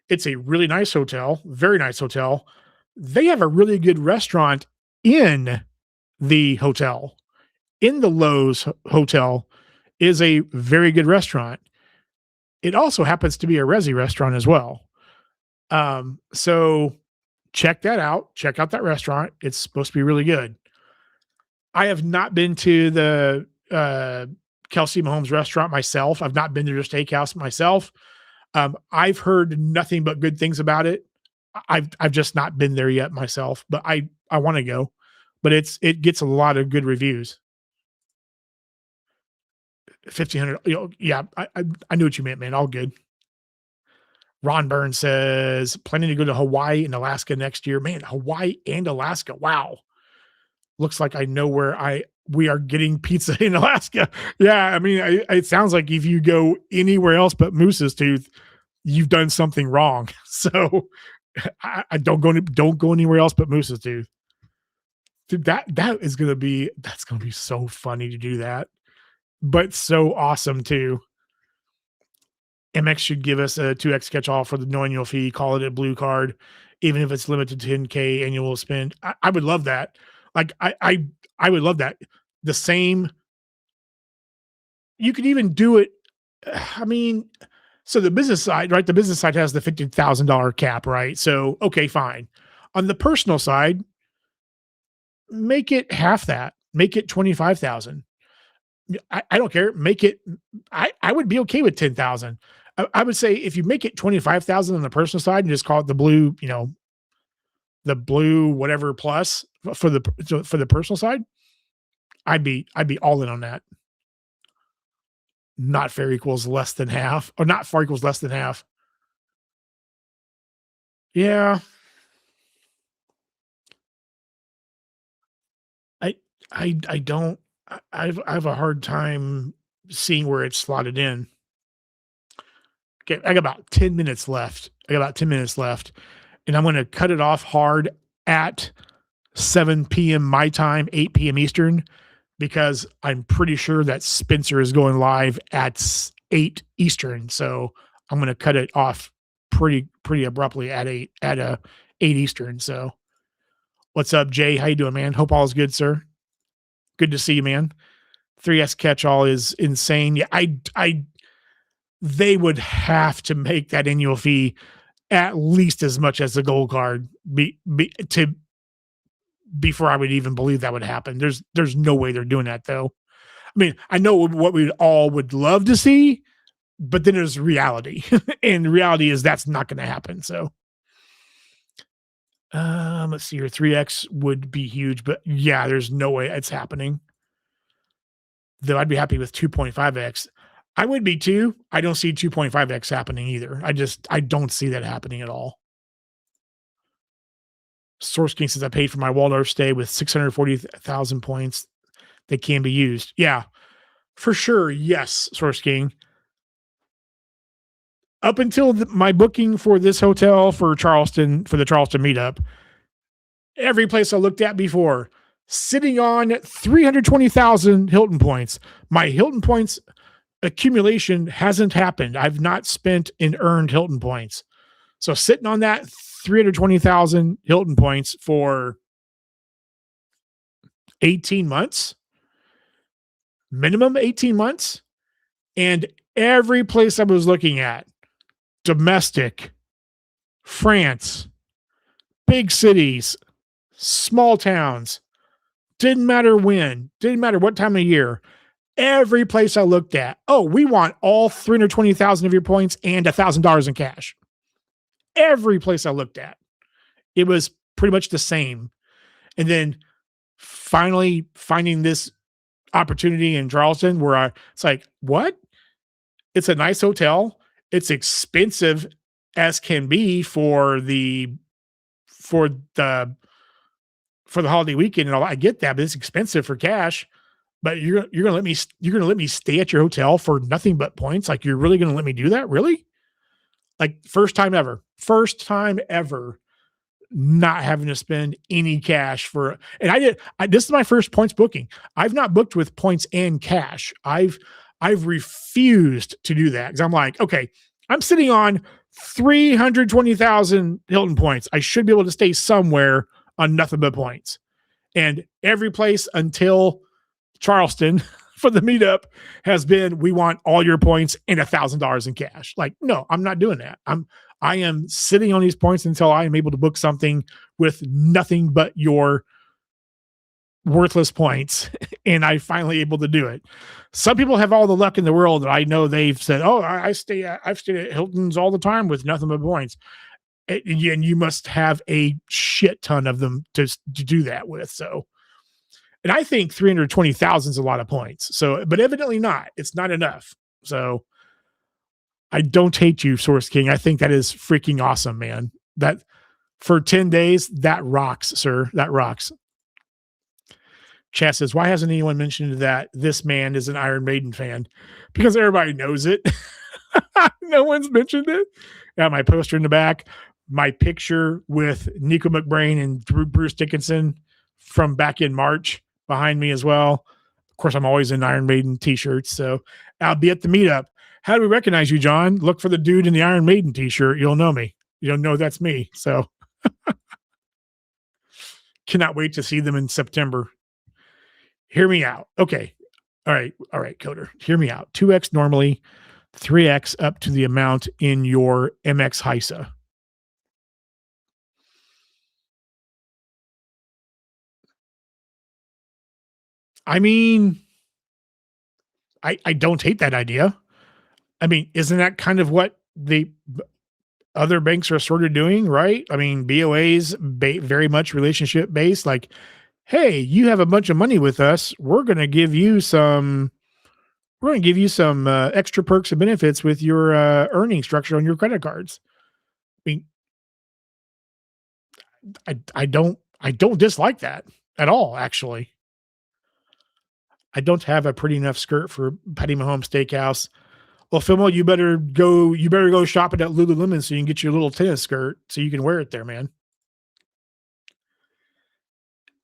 It's a really nice hotel, very nice hotel. They have a really good restaurant in the hotel. In the Lowe's Hotel is a very good restaurant. It also happens to be a Resi restaurant as well. So check that out. Check out that restaurant. It's supposed to be really good. I have not been to the Kelsey Mahomes restaurant myself. I've not been to their steakhouse myself. I've heard nothing but good things about it. I've just not been there yet myself, but I want to go. But it gets a lot of good reviews. 1,500. Yeah, I knew what you meant, man. All good. Ron Burns says planning to go to Hawaii and Alaska next year. Man, Hawaii and Alaska. Wow. Looks like I know where we are getting pizza in Alaska. Yeah, I mean, it sounds like if you go anywhere else but Moose's Tooth, you've done something wrong. So I don't go anywhere else but Moose's Tooth. Dude, that's gonna be so funny to do that, but so awesome too. MX should give us a 2X catch all for the no annual fee. Call it a blue card, even if it's limited to 10K annual spend. I would love that. Like I would love that. The same. You could even do it. I mean, so the business side, right? The business side has the $50,000 cap, right? So okay, fine. On the personal side, make it half that. Make it 25,000. I don't care. Make it. I would be okay with 10,000. I would say if you make it 25,000 on the personal side and just call it the blue, the blue whatever plus for the personal side, I'd be all in on that. Not fair equals less than half, or not far equals less than half. Yeah, I I don't. I have a hard time seeing where it's slotted in. Okay, I got about 10 minutes left. And I'm going to cut it off hard at 7 p.m. my time, 8 p.m. Eastern, because I'm pretty sure that Spencer is going live at 8 Eastern. So I'm going to cut it off pretty abruptly at 8 Eastern. So what's up, Jay? How you doing, man? Hope all is good, sir. Good to see you, man. 3S catch all is insane. Yeah, they would have to make that annual fee at least as much as the gold card before I would even believe that would happen. There's no way they're doing that though. I mean, I know what we all would love to see, but then there's reality, and reality is that's not going to happen. So, let's see here. 3X would be huge, but yeah, there's no way it's happening. Though I'd be happy with 2.5X. I would be too. I don't see 2.5X happening either. I don't see that happening at all. Source King says I paid for my Waldorf stay with 640,000 points that can be used. Yeah, for sure. Yes, Source King. Up until my booking for this hotel for the Charleston meetup, every place I looked at before, sitting on 320,000 Hilton points. My Hilton points accumulation hasn't happened. I've not spent and earned Hilton points. So sitting on that 320,000 Hilton points for 18 months, minimum 18 months. And every place I was looking at, domestic, France, big cities, small towns, didn't matter when, didn't matter what time of year. Every place I looked at, oh, we want all 320,000 of your points and $1,000 in cash. Every place I looked at, it was pretty much the same. And then finally finding this opportunity in Charleston where it's like, what? It's a nice hotel. It's expensive as can be for the holiday weekend and all. I get that, but it's expensive for cash. But you're gonna let me stay at your hotel for nothing but points? Like, you're really gonna let me do that? Really? Like, first time ever not having to spend any cash for. And this is my first points booking. I've not booked with points and cash. I've refused to do that because I'm like, okay, I'm sitting on 320,000 Hilton points. I should be able to stay somewhere on nothing but points. And every place until Charleston for the meetup has been, we want all your points and $1,000 in cash. Like, no, I'm not doing that. I am sitting on these points until I am able to book something with nothing but your worthless points. And I finally able to do it. Some people have all the luck in the world that I know they've said, oh, I've stayed at Hilton's all the time with nothing but points. And you must have a shit ton of them to do that with. So, and I think 320,000 is a lot of points. So, but evidently not. It's not enough. So I don't hate you, Source King. I think that is freaking awesome, man. That for 10 days, that rocks, sir. That rocks. Chat says, why hasn't anyone mentioned that this man is an Iron Maiden fan? Because everybody knows it. No one's mentioned it. Got my poster in the back, my picture with Nico McBrain and Bruce Dickinson from back in March behind me as well. Of course, I'm always in Iron Maiden t-shirts, so I'll be at the meetup. How do we recognize you, John? Look for the dude in the Iron Maiden t-shirt. You'll know me. You'll know that's me. So cannot wait to see them in September. Hear me out. Okay. All right, Coder. Hear me out. 2x normally, 3x up to the amount in your MX HISA. I mean, I don't hate that idea. I mean, isn't that kind of what the other banks are sort of doing, right? I mean, BOA's very much relationship based. Like, hey, you have a bunch of money with us. We're going to give you some. We're going to give you some extra perks and benefits with your earning structure on your credit cards. I mean, I don't dislike that at all. Actually, I don't have a pretty enough skirt for Patty Mahomes Steakhouse. Well, Philmo, you better go shopping at Lululemon so you can get your little tennis skirt so you can wear it there, man.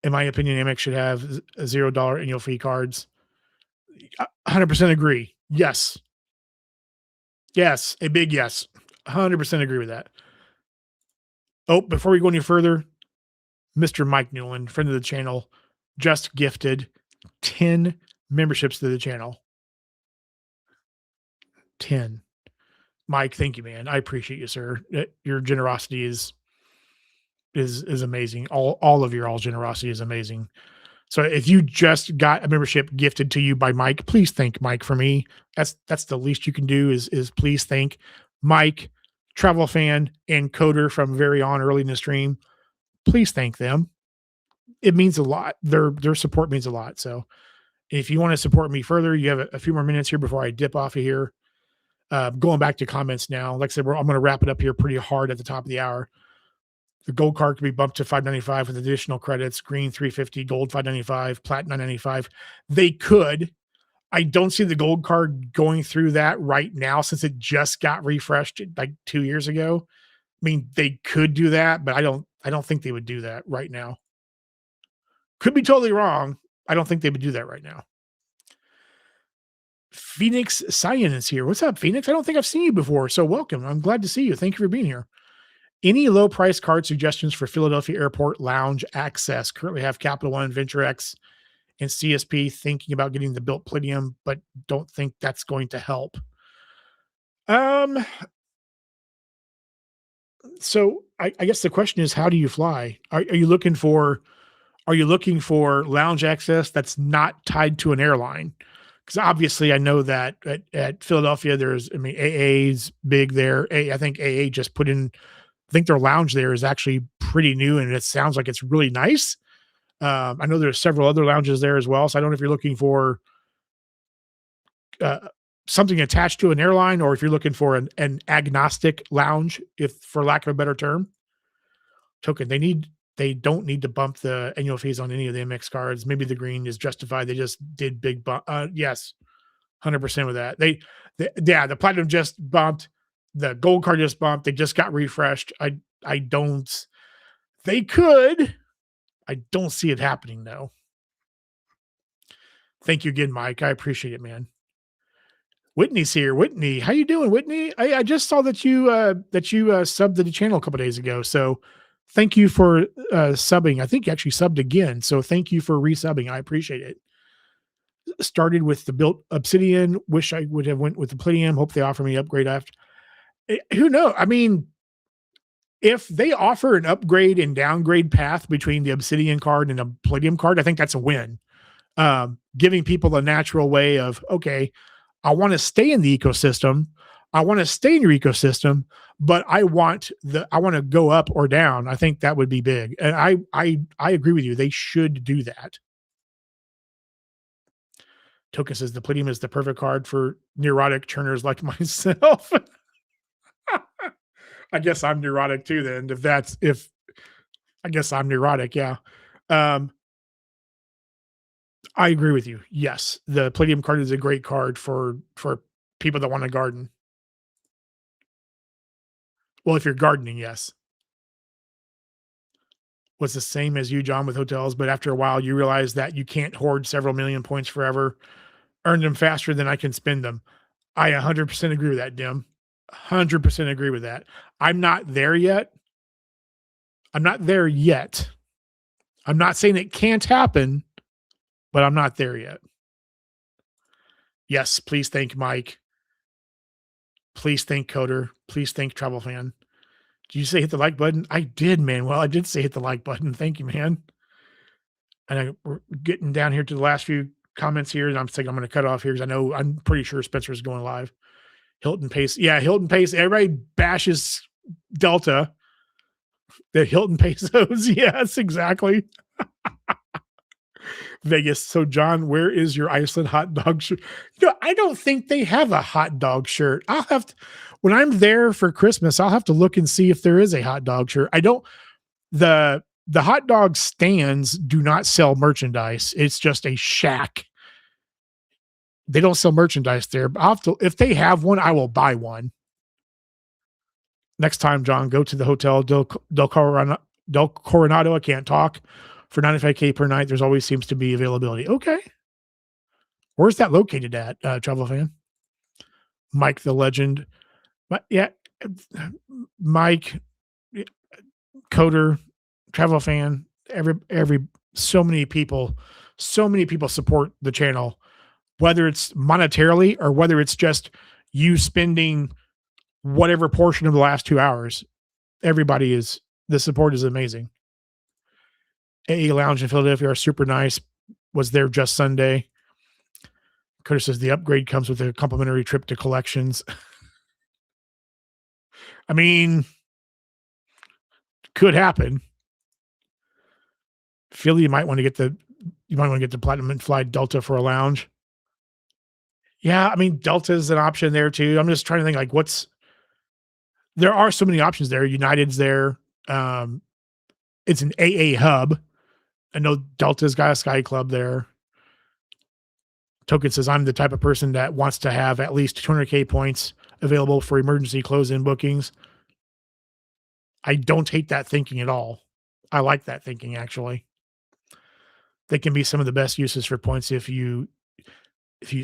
In my opinion, Amex should have a $0 annual fee cards. 100% agree. Yes. Yes. A big yes. 100% agree with that. Oh, before we go any further, Mr. Mike Newland, friend of the channel, just gifted 10 memberships to the channel. 10. Mike, thank you, man. I appreciate you, sir. Your generosity is amazing. All of your generosity is amazing. So if you just got a membership gifted to you by Mike, please thank Mike for me. That's the least you can do is please thank Mike, travel fan, and Coder from very on early in the stream. Please thank them. It means a lot. Their support means a lot. So if you want to support me further, you have a few more minutes here before I dip off of here. Going back to comments now. Like I said, I'm going to wrap it up here pretty hard at the top of the hour. The gold card could be bumped to $595 with additional credits. Green $350, gold $595, platinum $995. They could. I don't see the gold card going through that right now since it just got refreshed like 2 years ago. I mean, they could do that, but I don't think they would do that right now. Could be totally wrong. I don't think they would do that right now. Phoenix Cyan is here. What's up, Phoenix? I don't think I've seen you before, so welcome. I'm glad to see you. Thank you for being here. Any low price card suggestions for Philadelphia Airport Lounge access? Currently have Capital One, Venture X, and CSP. Thinking about getting the Bilt Palladium, but don't think that's going to help. Um, so I guess the question is, how do you fly? Are you looking for lounge access that's not tied to an airline? Because obviously I know that at Philadelphia there's, I mean, AA's big there. I think AA just put in, I think their lounge there is actually pretty new and it sounds like it's really nice. I know there's several other lounges there as well. So I don't know if you're looking for uh, something attached to an airline or if you're looking for an agnostic lounge, if for lack of a better term. Token. They don't need to bump the annual fees on any of the MX cards. Maybe the green is justified. They just did big bump. Yes, 100% with that. Yeah, the platinum just bumped. The gold card just bumped. They just got refreshed. I don't. They could. I don't see it happening though. Thank you again, Mike. I appreciate it, man. Whitney's here. Whitney, how you doing, Whitney? I just saw that you subbed to the channel a couple days ago. So thank you for subbing. I think you actually subbed again. So thank you for resubbing. I appreciate it. Started with the Bilt Obsidian. Wish I would have went with the Palladium. Hope they offer me upgrade after. Who knows? I mean, if they offer an upgrade and downgrade path between the Obsidian card and a Palladium card, I think that's a win. Giving people a natural way of, okay, I want to stay in the ecosystem. I want to stay in your ecosystem, but I want to go up or down. I think that would be big. And I agree with you. They should do that. Token says the Palladium is the perfect card for neurotic churners like myself. I guess I'm neurotic too then. If I guess I'm neurotic, yeah. I agree with you. Yes, the Palladium card is a great card for people that want to garden. Well, if you're gardening, yes. Was the same as you, John, with hotels, but after a while you realize that you can't hoard several million points forever. Earn them faster than I can spend them. I 100% agree with that, Dim. 100% agree with that. I'm not there yet. I'm not there yet. I'm not saying it can't happen, but I'm not there yet. Yes, please thank Mike. Please thank Coder. Please thank Travel Fan. Did you say hit the like button? I did, man. Well, I did say hit the like button. Thank you, man. And we're getting down here to the last few comments here, and I'm thinking I'm going to cut off here because I'm pretty sure Spencer is going live. Hilton Pace. Yeah, Hilton Pace. Everybody bashes Delta. The Hilton Pesos. Yes, exactly. Vegas. So, John, where is your Iceland hot dog shirt? I don't think they have a hot dog shirt. I'll have to, when I'm there for Christmas, I'll have to look and see if there is a hot dog shirt. I don't, the hot dog stands do not sell merchandise. It's just a shack. They don't sell merchandise there. But I'll have to, if they have one, I will buy one. Next time, John, go to the Hotel Del Coronado. I can't talk. For $95K per night, there's always seems to be availability. Okay. Where's that located at, Travel Fan? Mike the Legend. But yeah, Mike, Coder, Travel Fan, so many people support the channel, whether it's monetarily or whether it's just you spending whatever portion of the last 2 hours. The support is amazing. AA Lounge in Philadelphia are super nice. Was there just Sunday. Curtis says the upgrade comes with a complimentary trip to collections. I mean, could happen. Philly, you might want to get the Platinum and Fly Delta for a lounge. Yeah, I mean, Delta is an option there too. I'm just trying to think like there are so many options there. United's there. It's an AA hub. I know Delta's got a Sky Club there. Token says, I'm the type of person that wants to have at least 200K points available for emergency close-in bookings. I don't hate that thinking at all. I like that thinking, actually. They can be some of the best uses for points if you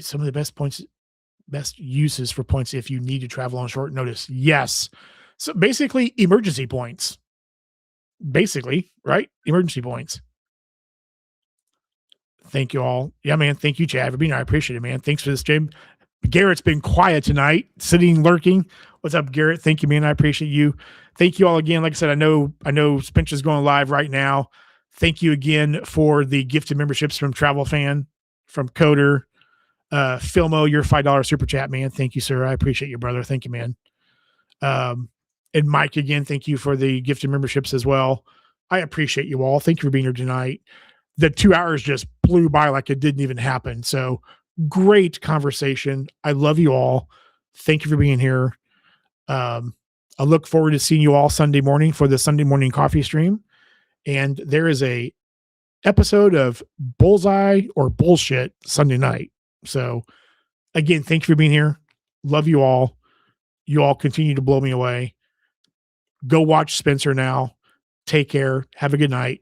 some of the best uses for points if you need to travel on short notice. Yes. So basically emergency points. Basically, right? Emergency points. Thank you all. Yeah, man. Thank you, Chad, for being here. I appreciate it, man. Thanks for this, Jim. Garrett's been quiet tonight, sitting, lurking. What's up, Garrett? Thank you, man. I appreciate you. Thank you all again. Like I said, I know Spencer's going live right now. Thank you again for the gifted memberships from Travel Fan, from Coder, Filmo, your $5 super chat, man. Thank you, sir. I appreciate you, brother. Thank you, man. And Mike, again, thank you for the gifted memberships as well. I appreciate you all. Thank you for being here tonight. The 2 hours just blew by like it didn't even happen. So great conversation. I love you all. Thank you for being here. I look forward to seeing you all Sunday morning for the Sunday morning coffee stream. And there is a episode of Bullseye or Bullshit Sunday night. So again, thank you for being here. Love you all. You all continue to blow me away. Go watch Spencer now. Take care. Have a good night.